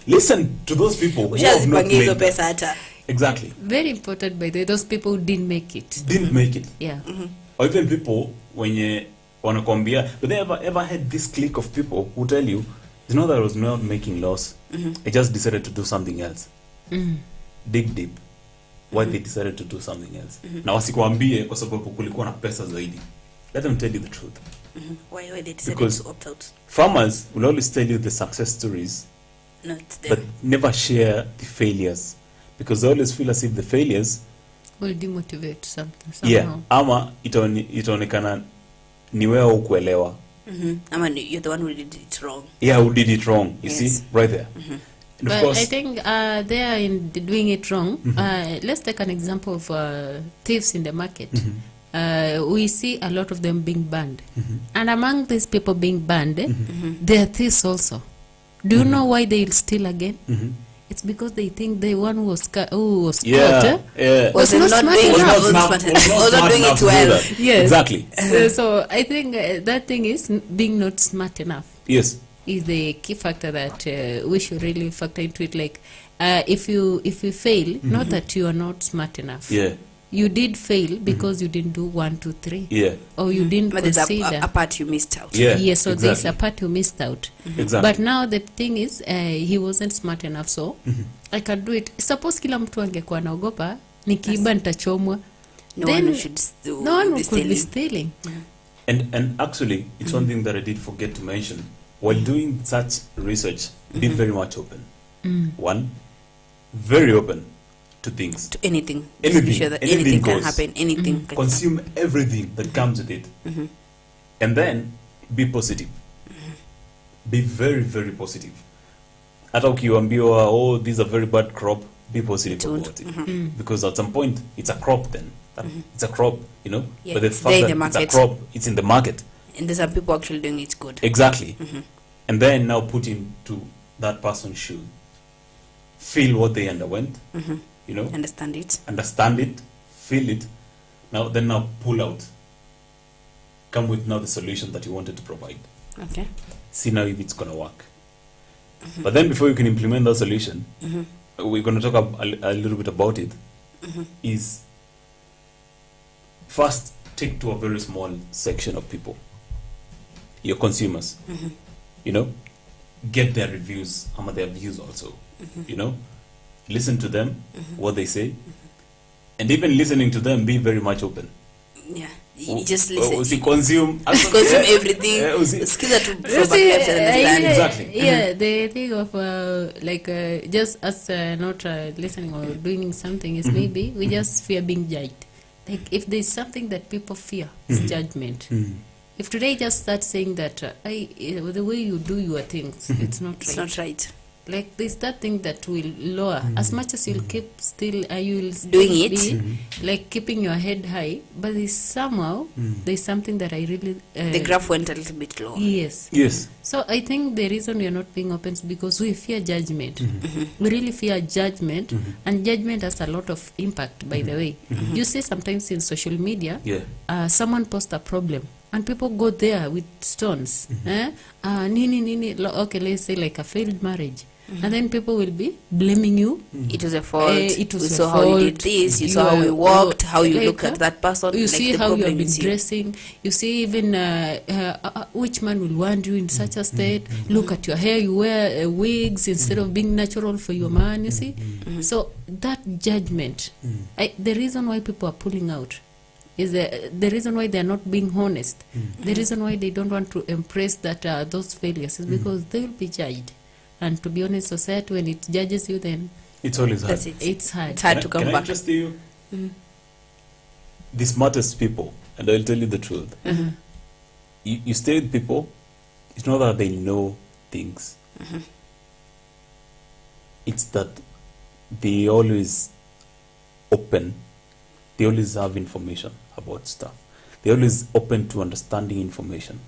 Listen to those people who have not made hizo pesa hata. Exactly. Very important, by the way. Those people who didn't make it. Didn't make it. Yeah. Or even people wenye wanakwambia, but they ever had this clique of people who tell you, it's not that I was not making loss. I just decided to do something else. Dig deep. Why they decided to do something else. Na wasikwambie kwa sababu kulikuwa na pesa zaidi. Let them tell you the truth. Why they decided Because to opt out? Farmers will always tell you the success stories, Not them. but never share the failures. Because they always feel as if the failures Will demotivate somehow. yeah, ama itaonekana ni wewe ukuelewa. You're the one who did it wrong. Yeah, who did it wrong? You Yes. see, right there. And of But course, I think they are in doing it wrong. Let's take an example of thieves in the market. We see a lot of them being banned. And among these people being banned, they are thieves also. Do you know why they steal again? It's because they think the one who was caught Was not not smart doing enough. was not doing it well. Yes. Exactly. So I think that thing is being not smart enough Yes. is the key factor that we should really factor into it. Like if you fail, not that you are not smart enough. Yeah. You did fail because you didn't do 1, 2, 3. Yeah. Or you didn't But there's consider. a part you missed out. Yeah. Yes, so there's exactly. a part you missed out. Exactly. But now the thing is he wasn't smart enough, so I can do it. Suppose kila mtu angekuwa naogopa nikiiba nitachomwa. No Then one should do no one the could be stealing. stealing. And actually, it's one thing that I did forget to mention. While doing such research, be very much open. One, very open to things. To anything. Just Anything. be sure that Anything anything can goes. happen. Anything can Consume everything that comes with it. And then be positive. Be very, very positive. Hata ukiambiwa, oh, this is a very bad crop, be positive Don't. about it. Because at some point, it's a crop then. It's a crop, you know? Yeah, but the it's fact there in that the it's market. a crop, it's in the market. And there's some people actually doing it good. Exactly. And then now put into that person's shoe. Feel what they underwent, you know? Understand it. Understand it, feel it. Now pull out. Come with now the solution that you wanted to provide. Okay. See now if it's gonna work. But then before you can implement that solution, we're gonna talk a little bit about it. Is first take to a very small section of people, your consumers. You know, get their reviews, their views also. You know, listen to them, what they say, and even listening to them, be very much open. Yeah. You just listen. Consume Consume everything. Skill to You from see, left and understand. Exactly. Yeah, the thing of just us not listening or doing something is maybe we just fear being judged. Like if there's something that people fear, it's judgment. If today just start saying that the way you do your things, it's not It's right. not right. Like there's that thing that will lower as much as you'll keep still you will still Doing it. be like keeping your head high, but there's somehow there's something that I really The graph went a little bit low. yes. Yes. So I think the reason we are not being open is because we fear judgment. We really fear judgment, and judgment has a lot of impact. By the way, you see sometimes in social media, Yeah. someone posts a problem, and people go there with stones. Nini, okay, let's say like a failed marriage. And then people will be blaming you. It was your fault. It was we your saw how you did fault. this. You saw how you walked. How you look at that person. You like see the how you problem have been is you. dressing. You see even which man will want you in such a state. Look at your hair. You wear wigs instead of being natural for your man. You see. So that judgment, the reason why people are pulling out is the reason why they are not being honest. The reason why they don't want to embrace that those failures is because they will be judged. And to be honest, society, when it judges you, then It's always hard. That's it. it's hard. It's hard to come Can I back. interest you? The smartest people, and I'll tell you the truth. You stay with people, it's not that they know things. It's that they always open, they always have information about stuff. They're always open to understanding information.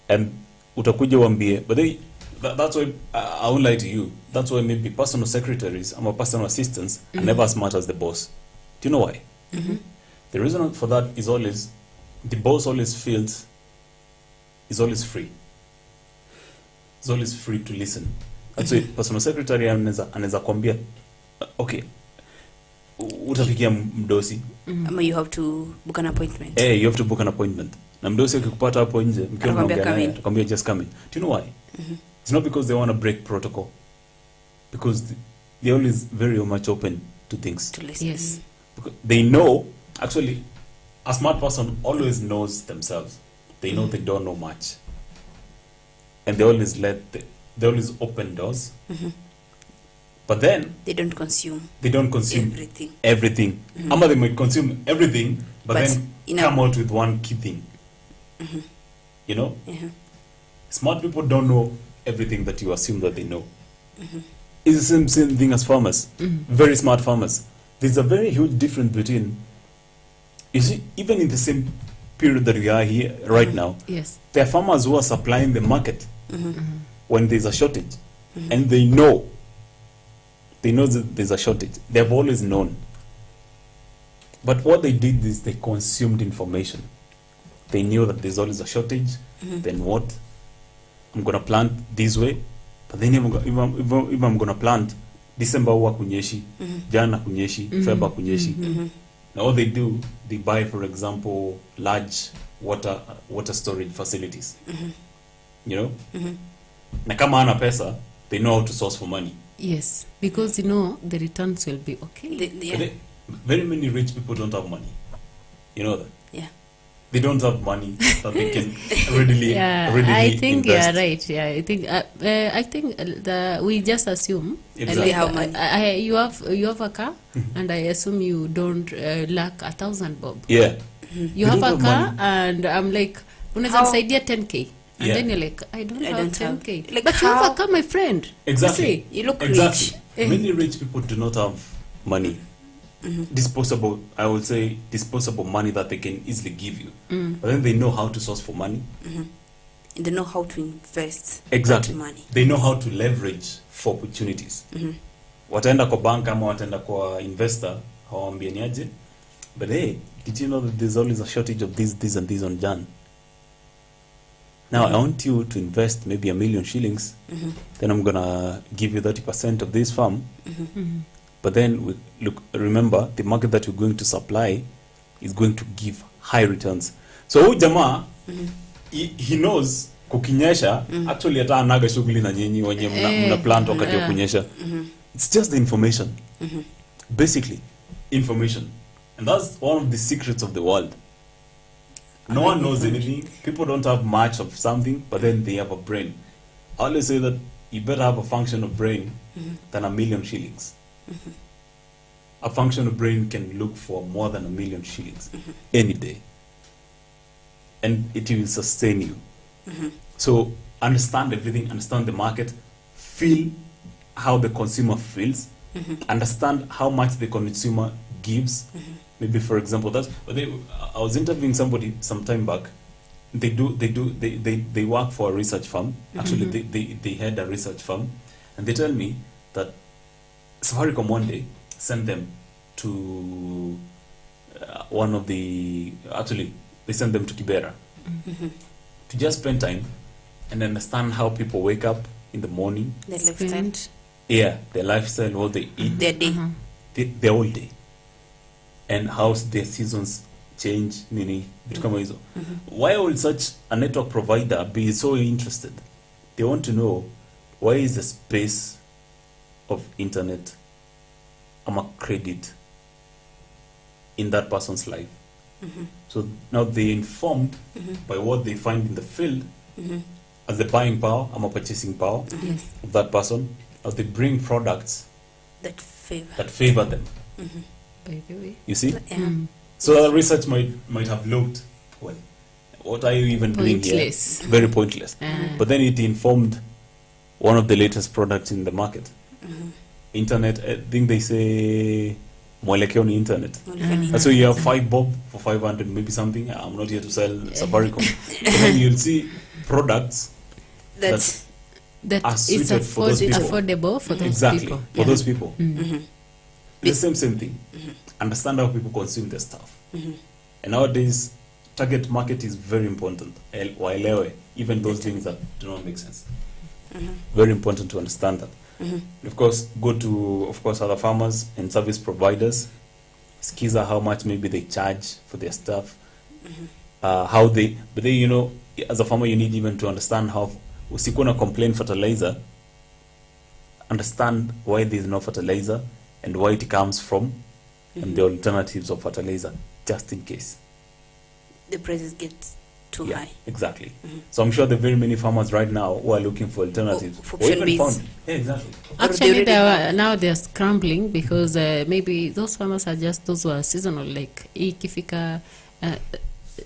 And utakuja wambie, but that's why I won't lie to you. That's why maybe personal secretaries and personal assistants are never as smart as the boss. Do you know why? The reason for that is always the boss always feels is always free. It's always free to listen. That's why personal secretary anaweza kwambia okay, utafikia mdosi. You have to book an appointment. You have to book an appointment. Na mdosi akikupata hapo nje, mkiwa mnaongea naye, atakwambia just come in. Do you know why? It's not because they want to break protocol. Because they're always very much open to things. To listen. Yes. Because they know, actually, a smart person always knows themselves. They know they don't know much. And they always they always open doors. But then They don't consume everything. Ama they might consume everything, but then come out with one key thing. You know? Smart people don't know everything that you assume that they know. It's the same thing as farmers. Very smart farmers. There's a very huge difference between, you see, even in the same period that we are here right now, Yes. there are farmers who are supplying the market when there's a shortage. And they know that there's a shortage. They've always known. But what they did is they consumed information. They knew that there's always a shortage. Then what? I'm going to plant this way. But then if I'm going to plant, December huwa kunyeshi, Jana kunyeshi, February kunyeshi. Now what they do, they buy, for example, large water storage facilities. You know? Na kama hana pesa, they know how to source for money. Yes, because the returns will be okay. Very many rich people don't have money. You know that? Yeah. They don't have money that they can readily I think invest. you're right. Yeah, I think we just assume Exactly. They have money. You have a car, and I assume you don't lack 1,000 bob. Yeah. You They have don't a have car, money. and I'm like, unaweza How? nisaidia 10k, and Yeah. then you're like, I don't have 10k. Like But you have how? a car, my friend. Exactly. You see? You look Exactly. rich. Many rich people do not have money. Disposable money that they can easily give you. But then they know how to source for money. They know how to invest Exactly. that money. They know how to leverage for opportunities. Wataenda kwa bank ama wataenda kwa investor, hawambianiaje. But hey, did you know that there's always a shortage of this and this on Jan? Now I want you to invest maybe 1 million shillings. Then I'm gonna give you 30% of this farm. But then remember, the market that you're going to supply is going to give high returns. So huyu jamaa he knows kukinyesha actually hata anaga shughuli na nyinyi wenye mna plant wakati wa kunyesha. It's just the information. Basically information. And that's one of the secrets of the world. No one knows anything. People don't have much of something, but then they have a brain. I always say that you better have a functional brain than 1 million shillings. A functional brain can look for more than 1 million shillings any day. And it will sustain you. So understand everything, understand the market, feel how the consumer feels, understand how much the consumer gives. Maybe, for example, I was interviewing somebody some time back. They work for a research firm. Actually, they had a research firm, and they tell me that Safaricom one day sent them to they sent them to Kibera to just spend time and understand how people wake up in the morning, The lifestyle, Spend- their lifestyle, what they eat, their day. their whole day, and how their seasons change, nini vitu kama hizo. Why will such a network provider be so interested? They want to know why is the space of internet a credit in that person's life. So now they're informed by what they find in the field as the buying power, purchasing power Yes. of that person, as they bring products That favor. that favor them. By the way. You see? Yeah. So that research might have looked, well, what are you even doing Pointless. here? Very pointless. But then it informed one of the latest products in the market. Internet, I think they say mwelekeo ni internet. And so you have 5 bob for 500, maybe something. I'm not here to sell Safaricom. But then you'll see products That's That Are is suited for those people. affordable for those exactly people. for those people. mm-hmm. It's the same thing. Understand how people consume the stuff. And nowadays, target market is very important. Waelewe, even those things that do not make sense. Very important to understand that. Of course, go to other farmers and service providers. Skiza how much maybe they charge for their stuff. How they, but then as a farmer, you need even to understand how. Usikuna complain fertilizer. Understand why there is no fertilizer and where it comes from, and the alternatives of fertilizer, just in case. the prices get too high. Exactly. So I'm sure there are very many farmers right now who are looking for alternatives. For or even option found. Yeah, exactly. Actually, already now they're scrambling because maybe those farmers are just those who are seasonal. Like ikifika,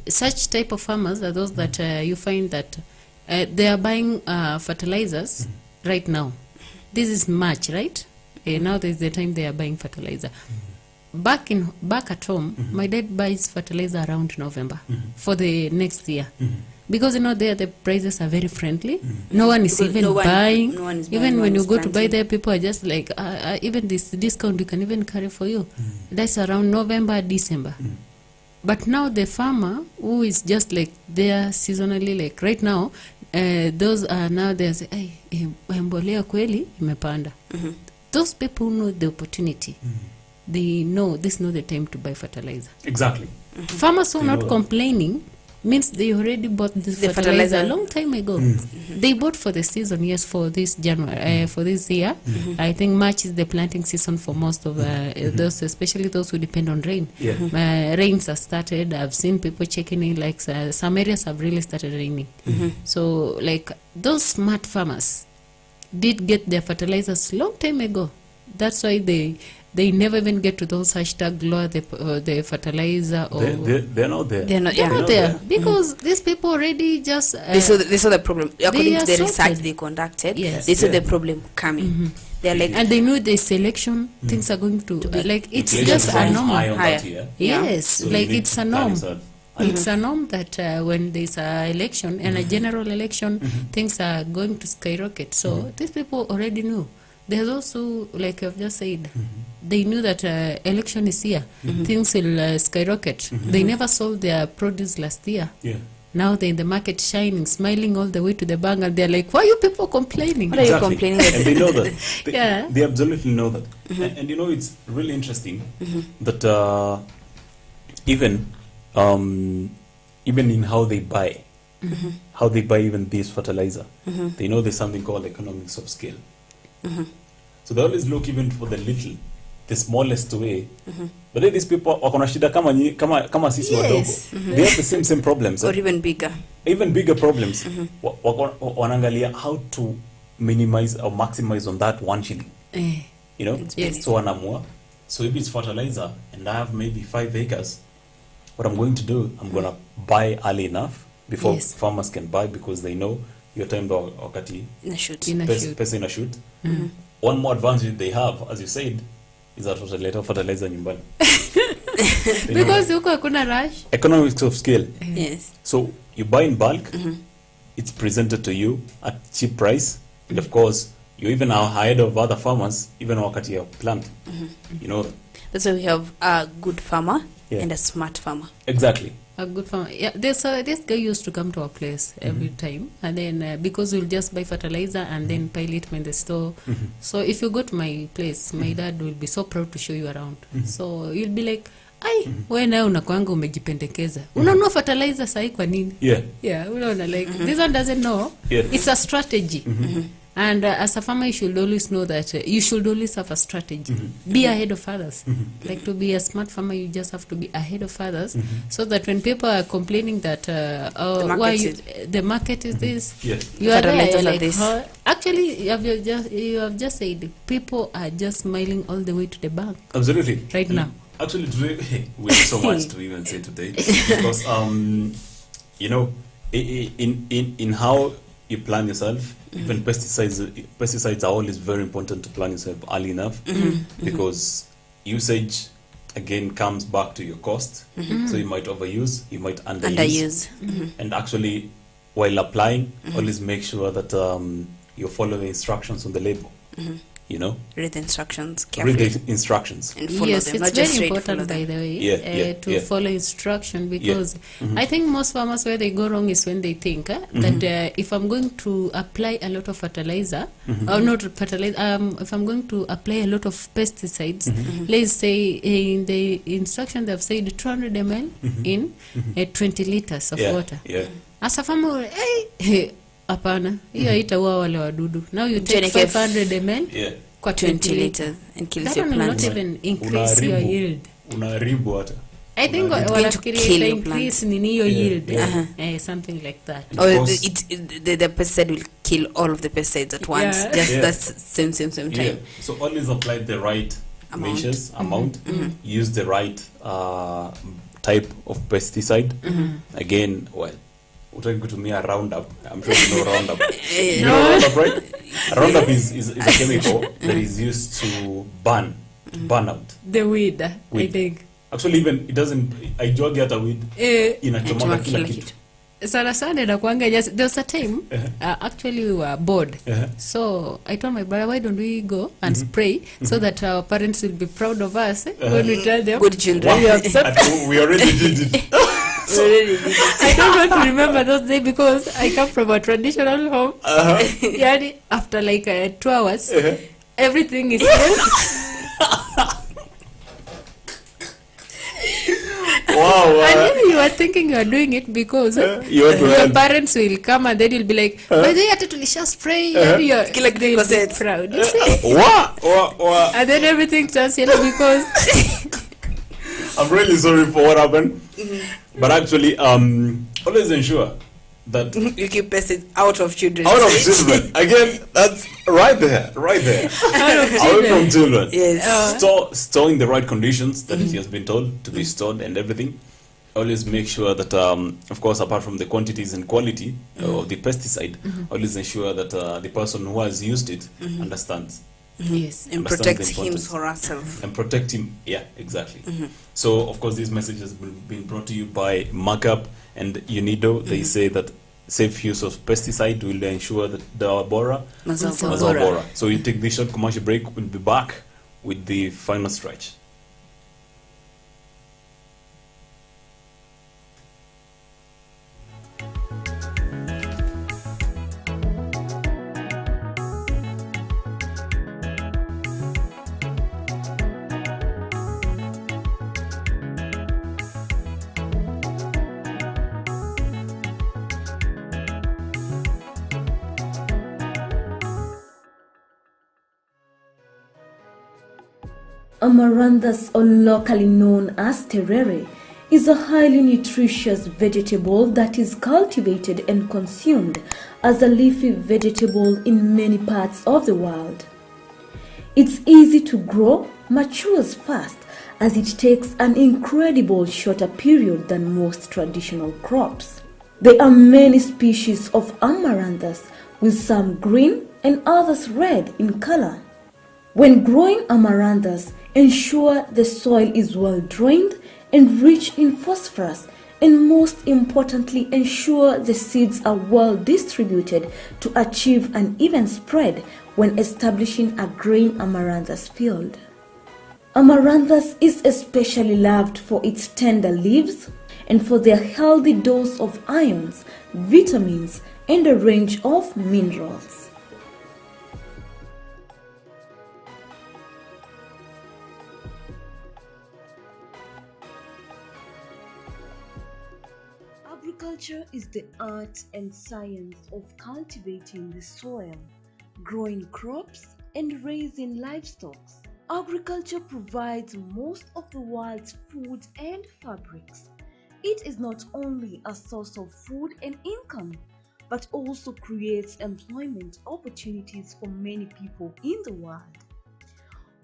such type of farmers are those that you find that they are buying fertilizers right now. This is March, right? Now is the time they are buying fertilizer. Back at home, my dad buys fertilizer around November for the next year. Because there the prices are very friendly. No one is Because even buying. no one is Even buying, no when one you is go to buy planting. there, people are just like, even this discount we can even carry for you. That's around November, December. But now the farmer who is just like there seasonally, like right now, those are now they say, "Hey, mbolea kweli imepanda." Those people who know the opportunity. They know this is not the time to buy fertilizer. Exactly. Farmers who are They know not that. complaining means they already bought this The fertilizer a fertilizer. long time ago. They bought for the season, yes, for this January, for this year. I think March is the planting season for most of those, especially those who depend on rain. Yeah. Rains have started. I've seen people checking in, like some areas have really started raining. So, like those smart farmers did get their fertilizers long time ago. That's why they never even get to those hashtag lower the fertilizer or They're not there. They're not, they're yeah. not there because these people already just They saw the problem. According are to the research sorted. they conducted, Yes. they saw Yeah. the problem coming. They're like, and they knew the selection things are going to like it's Inflation just is a high norm. on that Higher. year. Yes, So you like need it's to a plan norm. yourself. It's a norm that when there's a election and a general election, things are going to skyrocket. So these people already knew. There's also, like I've just said, they knew that election is here. Things will skyrocket. They never sold their produce last year. Yeah. Now they're in the market shining, smiling all the way to the bank, and they're like, why are you people complaining? What are you complaining And they know that. They, Yeah. they absolutely know that. And it's really interesting that even in how they buy, even this fertilizer, they know there's something called economics of scale. So they always look even for the smallest way. But then these people wakona shida kama sisi Yes. wadogo. They have the same problems. or even bigger. Even bigger problems. Wanaangalia how to minimize or maximize on that 1 shilling. Yes. So wanamua. So if it's fertilizer and I have maybe 5 acres, what I'm going to do, I'm going to buy early enough before Yes. farmers can buy, because they know your time wakati In a shoot. In a shoot. pesa ina shoot. One more advantage they have, as you said, is that wataleta fertilizer nyumbani. They know Because huko hakuna rush. economics of scale. Yes. So you buy in bulk, it's presented to you at cheap price, and of course you even are ahead of other farmers even wakati ya plant. That's why we have a good farmer and a smart farmer. Exactly. A good farmer. Yeah, this guy used to come to our place every time, and then because we'll just buy fertilizer and then pile it in the store. So if you go to my place, my dad will be so proud to show you around. So you'll be like, ai, wewe nawe unakwanga umejipendekeza. Unanunua fertilizer sahi kwa nini? Yeah, unaona like this one doesn't know. It's a strategy. And as a farmer, you should always know that you should always have a strategy. Be ahead of others. Like to be a smart farmer, you just have to be ahead of others, so that when people are complaining that the market is this, you are there, like, this. Actually, you have just said people are just smiling all the way to the bank. Absolutely. Right now. Actually, today we have so much to even say today, because you know, in how you plan yourself, even pesticides are always very important to plan yourself early enough, because usage again comes back to your cost. So you might overuse, you might underuse. And actually, while applying, always make sure that you're following instructions on the label. You know, read the instructions carefully. Read the instructions and follow them. It's very important, by the way, to follow instruction, because I think most farmers, where they go wrong is when they think that if I'm going to apply a lot of fertilizer, or not fertilizer, if I'm going to apply a lot of pesticides, let's say in the instruction they've said 200 ml in 20 liters of water. As a farmer, hey, apana, hiyo haitaua wale wadudu. Now you take 500 ml kwa 20 liters and kills your plant. That will not even increase your yield. Unaharibu hata. I think wanafikiria increase nini hiyo yield. Something like that. Or the pesticide will kill all of the pesticides at once. Just that's same time. So always apply the right measures, amount. Use the right type of pesticide. Again, well, utaki kutumia Roundup. I'm sure you know Roundup. You know Roundup, right? Roundup is a chemical that is used to burn out the weed. I think. Actually, even it doesn't. Aijuagi hata weed. Inachomaka kila kitu. Sana inakuanga just there was a time actually we were bored. So I told my brother, why don't we go and spray so that our parents will be proud of us when we tell them good children. We already did it. I don't want to remember those days because I come from a traditional home. Yani after like 2 hours, everything is Wow. And you are thinking you are doing it because your parents will come and then you'll be like, by the way, tulisha spray, and you're proud. You see? Wow. And then everything turns yellow because I'm really sorry for what happened. But actually, always ensure that you keep pesticides out of children. Again, that's right there. Away from children. Yes. Store in the right conditions that it has been told to be stored and everything. Always make sure that, of course, apart from the quantities and quality of the pesticide, always ensure that the person who has used it understands. Yes, and protect him or herself. And protect him, exactly. So, of course, this message has been brought to you by Markup and UNIDO. They say that safe use of pesticide will ensure that the Bora. So you take this short commercial break. We'll be back with the final stretch. Amaranthus, or locally known as terere, is a highly nutritious vegetable that is cultivated and consumed as a leafy vegetable in many parts of the world. It's easy to grow, matures fast, as it takes an incredible shorter period than most traditional crops. There are many species of Amaranthus, with some green and others red in color. When growing Amaranthus, ensure the soil is well drained and rich in phosphorus, and most importantly, ensure the seeds are well distributed to achieve an even spread when establishing a grain Amaranthus field. Amaranthus is especially loved for its tender leaves and for their healthy dose of ions, vitamins, and a range of minerals. Agriculture is the art and science of cultivating the soil, growing crops, and raising livestock. Agriculture provides most of the world's food and fabrics. It is not only a source of food and income, but also creates employment opportunities for many people in the world.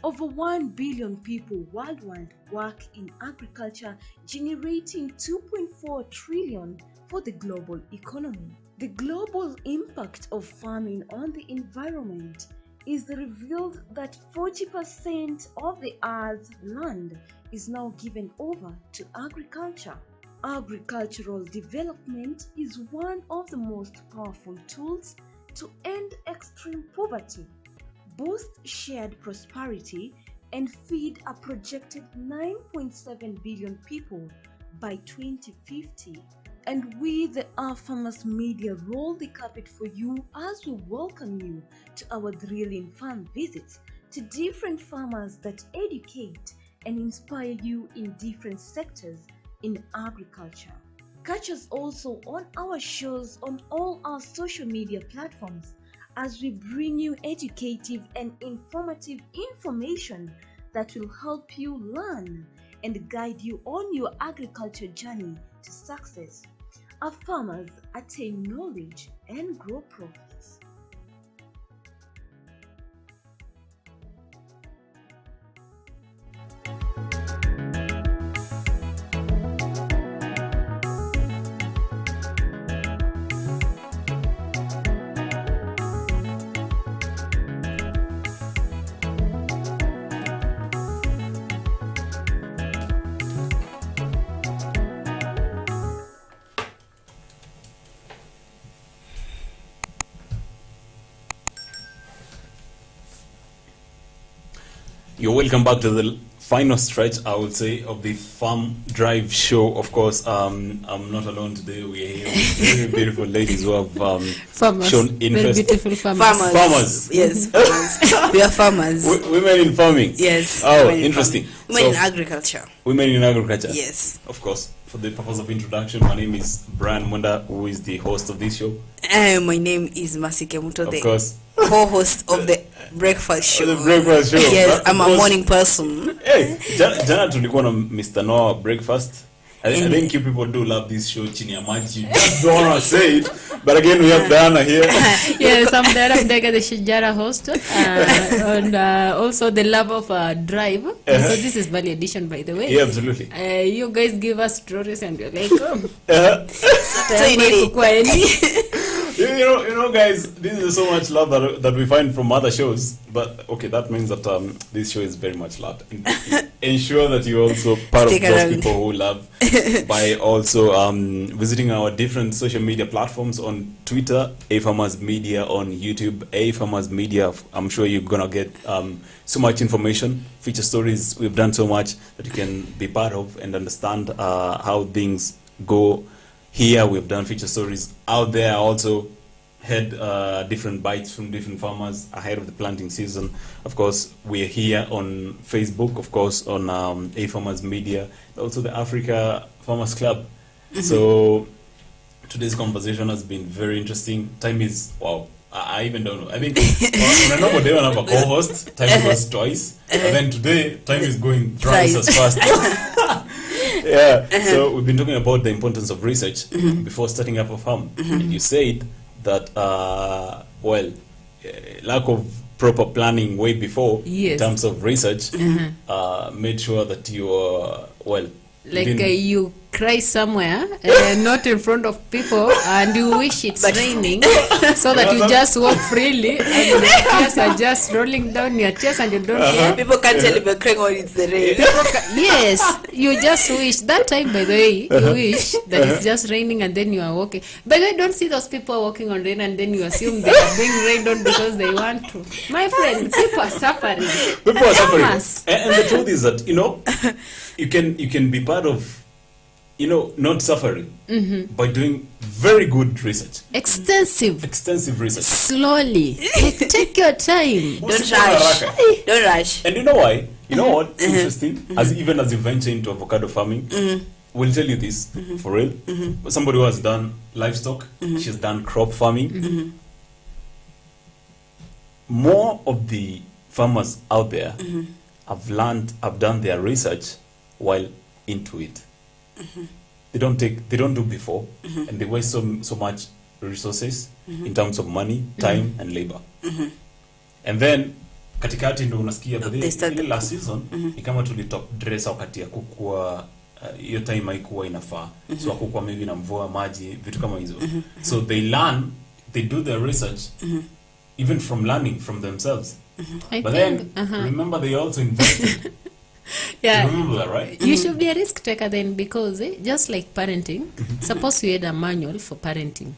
Over 1 billion people worldwide work in agriculture, generating 2.4 trillion for the global economy. The global impact of farming on the environment is revealed that 40% of the Earth's land is now given over to agriculture. Agricultural development is one of the most powerful tools to end extreme poverty, boost shared prosperity, and feed a projected 9.7 billion people by 2050. And we, the AFarmers Media, roll the carpet for you as we welcome you to our thrilling farm visits to different farmers that educate and inspire you in different sectors in agriculture. Catch us also on our shows on all our social media platforms as we bring you educative and informative information that will help you learn and guide you on your agriculture journey to success. Our farmers attain knowledge and grow profits. You're welcome back to the final stretch, I would say, of the Farm Drive show. Of course, I'm not alone today. We are here with very beautiful ladies who have Farmers. shown Very interest. beautiful farmers. Farmers. Yes, farmers. We are farmers. Women in farming. Yes. Oh, women in interesting. farming. Women in So, agriculture. women in agriculture. Yes. Of course. For the purpose of introduction, my name is Brian Munda, who is the host of this show. My name is Masike Muto, Of the course. co-host of the breakfast show. The breakfast show. Yes, I'm a Because- morning person. Hey, jana tulikuwa na Mr. Noah breakfast. I think you people do love this show, chini ya maji. You just don't want to say it. But again, we have Diana here. Yes, I'm Dara Mdega, the Shijara host, and also the love of drive, because this is Valley Edition, by the way. Yeah, absolutely. You guys give us stories and you're like, oh, So you need it. kwa eni. You know, guys, this is so much love that we find from other shows. But okay, that means that this show is very much loved. Ensure that you're also part Stick of those around. people who love by also visiting our different social media platforms on Twitter, AFarmers Media, on YouTube, AFarmers Media. I'm sure you're gonna get so much information, feature stories. We've done so much that you can be part of and understand how things go. Here we've done feature stories out there. Also had different bites from different farmers ahead of the planting season. Of course, we're here on Facebook, of course, on AFarmers Media, also the Africa Farmers Club. So today's conversation has been very interesting. Time is, wow, I even don't know. I think on a normal day when I have a co-host, time goes twice. But then today, time is going thrice as fast. Yeah, so we've been talking about the importance of research before starting up a farm. And you said that, lack of proper planning way before Yes. in terms of research made sure that you are, Like didn't- you cry somewhere, not in front of people, and you wish it's raining, so that you just walk freely, and the tears are just rolling down your chest, and you don't care. People can't tell if you're crying or it's the rain. Yes, you just wish that time. By the way, you wish that it's just raining, and then you are walking. By the way, don't see those people walking on rain, and then you assume they are being rained on because they want to. My friend, people are suffering. People are suffering, and the truth is that you can be part of not suffering by doing very good research, extensive research, slowly. Like, take your time. Don't rush. And you know why? You know what? Interesting. As you venture into avocado farming, we'll tell you this for real. Somebody who has done livestock, she's done crop farming. More of the farmers out there have done their research while into it. They don't do before, and they waste so much resources in terms of money, time, and labor. And then katikati ndo unasikia ile last season ni kama tulitop dress wakati ya kukua hiyo time haikuwa inafaa, so kukua maybe na mvua, maji, vitu kama hizo. So they do their research even from learning from themselves. But then remember, they also invested. Yeah, you remember that, right? You should be a risk taker then, because just like parenting, suppose you had a manual for parenting.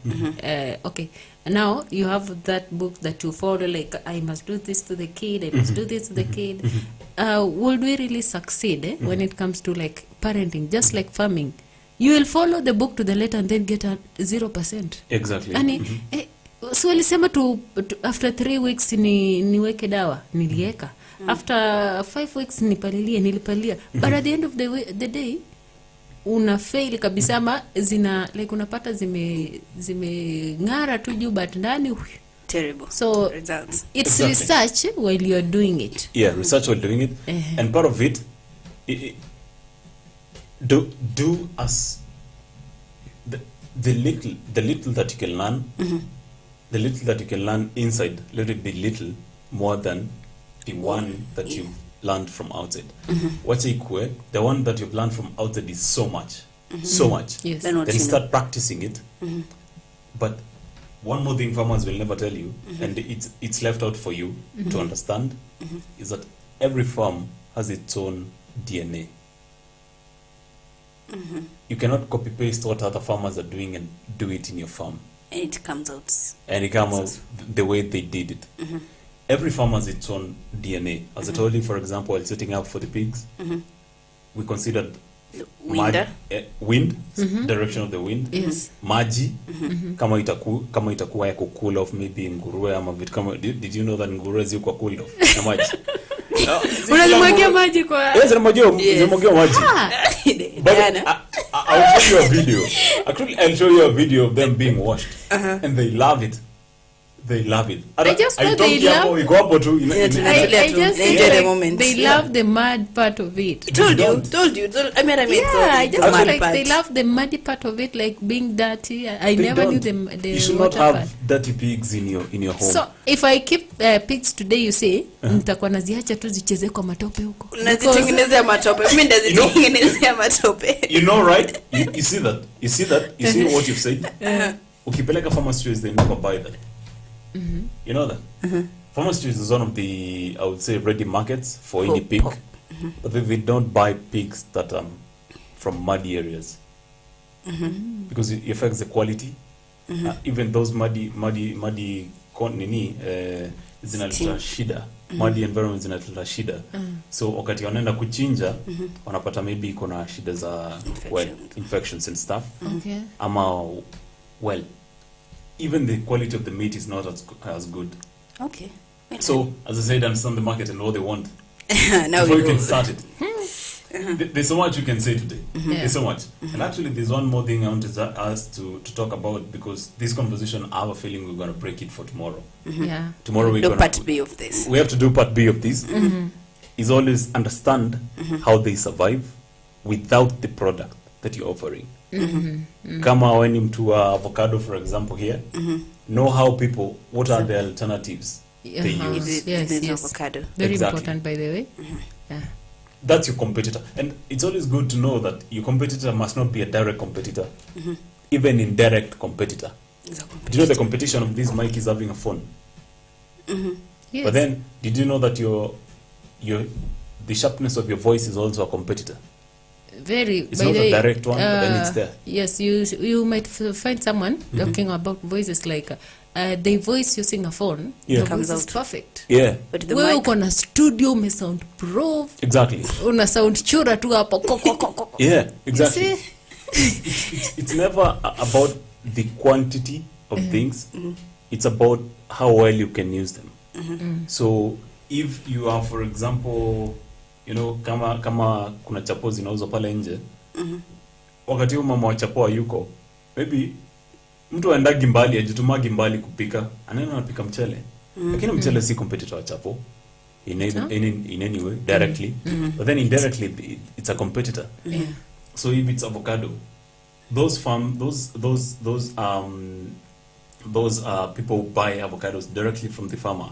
Okay, now you have that book that you follow, like, I must do this to the kid, I must do this to the kid. Would we really succeed when it comes to like parenting? Just like farming, you will follow the book to the letter and then get a 0%. Exactly. And so walisema tu after 3 weeks niweke dawa, nilieka. After 5 weeks nilipalilia. But at the end of the day, una fail kabisa, ama like unapata zime ngara tu juu, but ndani terrible. So results. It's research while you're doing it. Yeah, research while doing it. And part of it, do as the little that you can learn, the little that you can learn inside, let it be little more than the one that you've learned from outside. What's equal? The one that you've learned from outside is so much. Yes. Then start practicing it. But one more thing farmers will never tell you, and it's left out for you to understand, is that every farm has its own DNA. You cannot copy paste what other farmers are doing and do it in your farm. And it comes out. And it comes out the way they did it. Every farm has its own DNA. As I told you, for example, while setting up for the pigs, we considered wind, direction of the wind, maji, kama itakuwa ya cool off, maybe nguruwe ama vitu kama. Did you know that nguruwe ziko cool off na maji? Unamwagia maji kwa? Yes, unamwagia maji. But I'll show you a video. Actually, I'll show you a video of them being washed, and they love it. They love it. I just know they love. I just enjoy the moment. They love the mud part of it. Told you. I mean, yeah, I just feel like they love the muddy part of it, like being dirty. I never knew the You should not have dirty pigs in your home. So if I keep pigs today, you say, nitakuwa naziacha tu zicheze kwa matope huko. Nazitengenezea matope. Mimi ndazitengenezea matope. You know, right? You see that? You see what you've said? Ukipeleka farmers choice, they never buy that. You know that? Farmers choice is one of the, I would say, ready markets for any pig. But they don't buy pigs that are from muddy areas. Because it affects the quality. Even those muddy zinaleta shida. Muddy environment zinaleta shida. So wakati wanaenda kuchinja, wanapata maybe kuna shida za infections and stuff. Okay. Ama even the quality of the meat is not as good. Okay. So, as I said, understand the market and what they want. Now before you can start it. There's so much you can say today. There's so much. And actually, there's one more thing I wanted us to talk about, because this conversation, I have a feeling we're going to break it for tomorrow. Yeah. Tomorrow we're do going part B of this. We have to do part B of this. Is always understand how they survive without the product that you're offering. Kama when you to avocado, for example, here, know how people, what are the alternatives they use. Yes. Avocado. Very Exactly. important, by the way. Yeah. that's your competitor. And it's always good to know that your competitor must not be a direct competitor, even indirect competitor. Exactly. Do you know the competition of this mic is having a phone? Yes. But then, did you know that the sharpness of your voice is also a competitor? Very. It's by not the a way, direct one, but then it's there. Yes, you might find someone talking about voices like the voice using a phone. Yeah. The Comes voice is out. perfect. Yeah, But the Wewe mic, uko na studio ume sound pro, exactly. una sound chura tu hapo ko, ko, ko, ko. Yeah, exactly. You see? It's never about the quantity of things. It's about how well you can use them. So if you are, for example, you know, kama kuna chapo zinauzwa pale nje, wakati huo mama wa chapo yuko, maybe mtu aendagi mbali, ajitumagi mbali kupika, anaenda anapika mchele. Lakini mchele si competitor wa chapo in any way directly, but then indirectly it's a competitor. Yeah. So if it's avocado, those people who buy avocados directly from the farmer.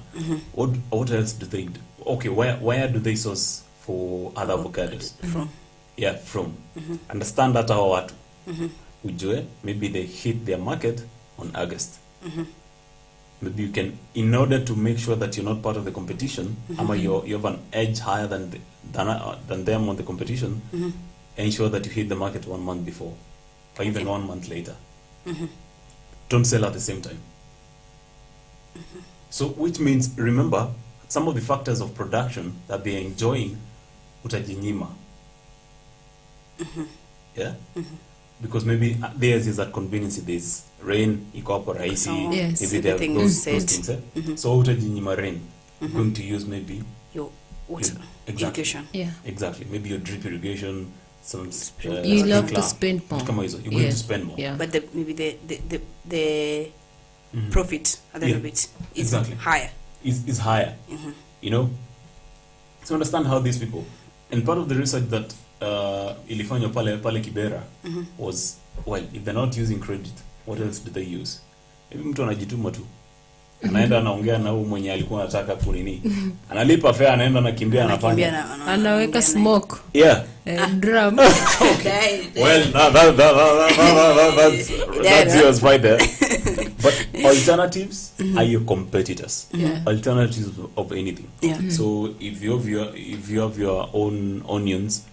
What else do they do? Okay, where do they source for other avocados? from. Yeah, from. Understand that how watu. Ujue, maybe they hit their market on August. Maybe you can, in order to make sure that you're not part of the competition, ama you have an edge higher than them on the competition, ensure that you hit the market 1 month before, or even 1 month later. Don't sell at the same time. So, which means, remember, some of the factors of production that they are enjoying, utajinyima. Yeah? Because maybe theirs is at convenience, there's rain, iko hapo rahisi, Yes. maybe they have Everything those set. things. So, utajinyima rain. You're going to use maybe Your water Exactly. irrigation. Yeah. Exactly. Maybe your drip irrigation, some You love sprinkler, to spend more. kama hizo. You're going to Yes. spend more. Yeah. But maybe the profit at the end of it is Exactly. higher. Is higher. You know? So understand how these people, and part of the research that ilifanywa pale Kibera was, well, if they're not using credit, what else do they use? Maybe mtu anajituma tu. Anaenda anaongea na huyu mwenye alikuwa anataka kunini. Analipa fare, anaenda anakimbia anafanya. Anaweka smoke. Yeah. Drum. Well, that's yours right there. But alternatives are your competitors. Yeah. Alternatives of anything. Yeah. So if you have your own onions,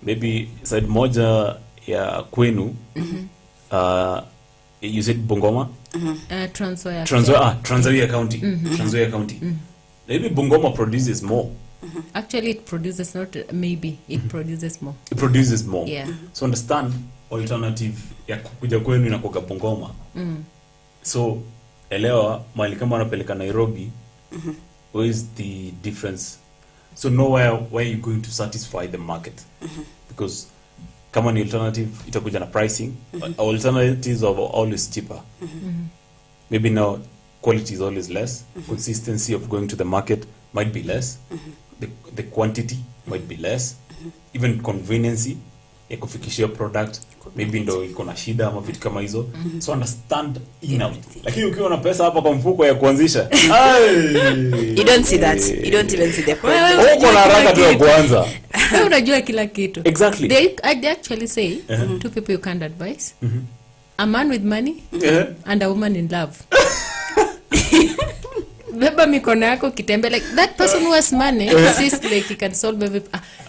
maybe side moja ya kwenu, you said Bungoma? Trans Nzoia County. Nzoia County. Maybe Bungoma produces more. Actually, it produces not maybe it produces more. It produces more. Yeah. So understand, alternative ya kuja kwenu inakuwa Bungoma. So elewa mali kama wanapeleka Nairobi, where is the difference? So know where you're going to satisfy the market, because kama ni alternative itakuja na pricing. Alternatives are always cheaper. Maybe now quality is always less. Consistency of going to the market might be less. The quantity might be less. Even convenience ya kufikishia product maybe ndo iko na shida ama vitu kama hizo. So understand enough. Lakini ukiwa na pesa hapa kwa mfuko ya kuanzisha, You don't see that. You don't even see the problem. uko na haraka tu ya kuanza. Wewe unajua kila kitu. Exactly. They actually say two people you can't advise. A man with money and a woman in love. Beba mikono yako kitembe, like that person who has money sees like he can solve every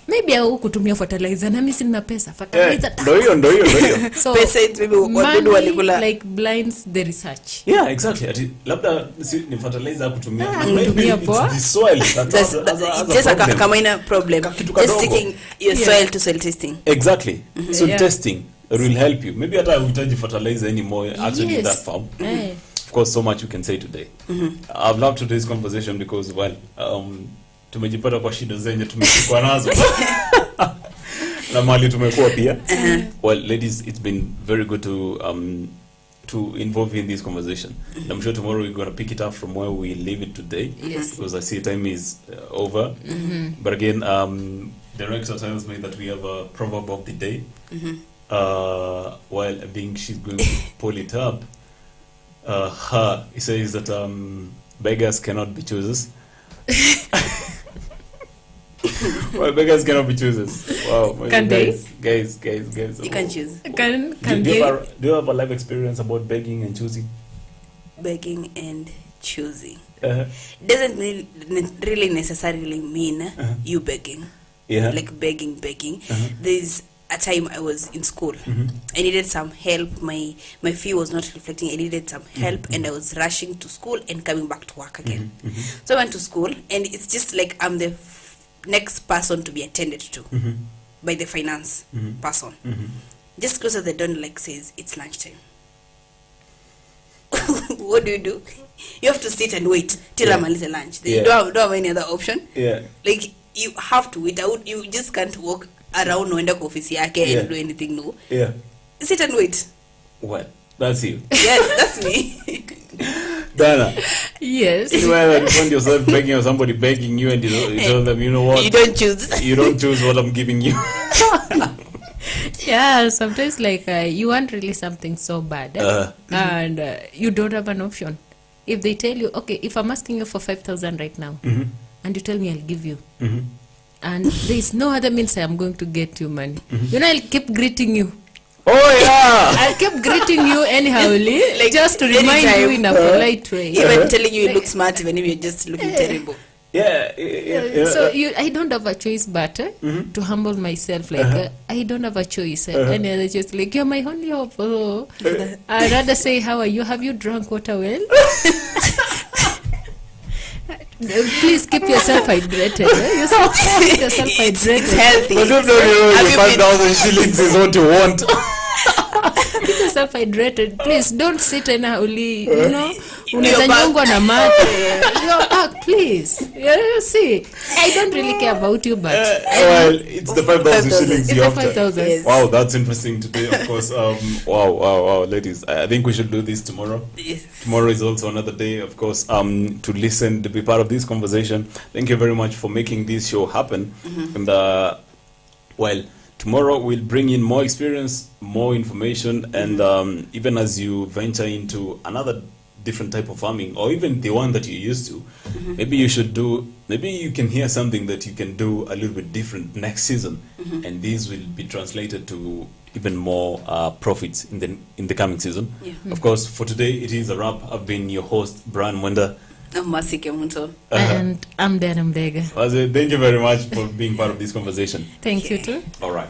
maybe au kutumia fertilizer na mimi sina pesa fertilizer. Ndio hiyo. So Pesa it maybe wadudu walikula. like blinds the research. Yeah, exactly. Labda ni fertilizer kutumia. Kutumia poa. The soil. Just kama ina problem. Just taking your soil to soil testing. Exactly. So Yeah. testing will help you. Maybe hata uhitaji fertilizer anymore actually Yes. that farm. Of course, so much you can say today. I've loved today's conversation because, well, tumejipata kwa shida zenye tumeshikwa nazo. Na mali tumekuwa pia. Well, ladies, it's been very good to involve in this conversation. And I'm sure tomorrow we're going to pick it up from where we leave it today. Yes. Because I see time is over. But again, the director tells me that we have a proverb of the day. While I think she's going to pull it up. He says that beggars cannot be choosers. Well, beggars cannot be choosers. Wow. Can they? Guys. You can choose Do you have a life experience about begging and choosing? begging and choosing. Uh-huh. Doesn't really necessarily mean you begging. Yeah. Like begging. There's a time I was in school. I needed some help. My fee was not reflecting. I needed some help, and I was rushing to school and coming back to work again. So I went to school, and it's just like I'm the next person to be attended to by the finance person. Just close at the door, like says it's lunchtime. What do? You have to sit and wait till I'm a little lunch. You don't have any other option. Yeah. Like you have to wait out. You just can't walk around noenda kwa ofisi yake and do anything. No. Yeah. Sit and wait. What? That's you. Yes, that's me. Dana. Yes. Anywhere that you find yourself begging or somebody begging you and you tell them, you know what? You don't choose. You don't choose what I'm giving you. Yeah, sometimes like you want really something so bad and you don't have an option. If they tell you, okay, if I'm asking you for 5,000 right now and you tell me I'll give you and there's no other means I'm going to get you money, you know, I'll keep greeting you. Oh yeah. I'll keep greeting you anyhow, Like just to remind anytime. you in a polite way. Even telling you look smart even if you're just looking terrible. Yeah. So I don't have a choice but to humble myself. Like I don't have a choice. Any other choice? Like you're my only hope. Oh. I'd rather say, how are you? Have you drunk water well? Please keep yourself hydrated. Keep yourself hydrated. It's healthy. But don't know your 5,000 shillings is what you want. Keep yourself hydrated. Please don't sit and only, you know, unaweza nyongwa na mate. Your back, please. You see, I don't really care about you, but well, it's the 5,000 shillings it's you the have to. 5,000. Yes. Wow, that's interesting today, of course. Wow, ladies. I think we should do this tomorrow. Yes. Tomorrow is also another day, of course, to listen, to be part of this conversation. Thank you very much for making this show happen. And well, tomorrow we'll bring in more experience, more information, and even as you venture into another different type of farming, or even the one that you're used to, maybe you can hear something that you can do a little bit different next season, and these will be translated to even more profits in the coming season. Yeah. Of course, for today it is a wrap. I've been your host, Brian Mwenda. I'm Masike Munto. and I'm Darren Bega. Thank you very much for being part of this conversation. Thank you too. All right.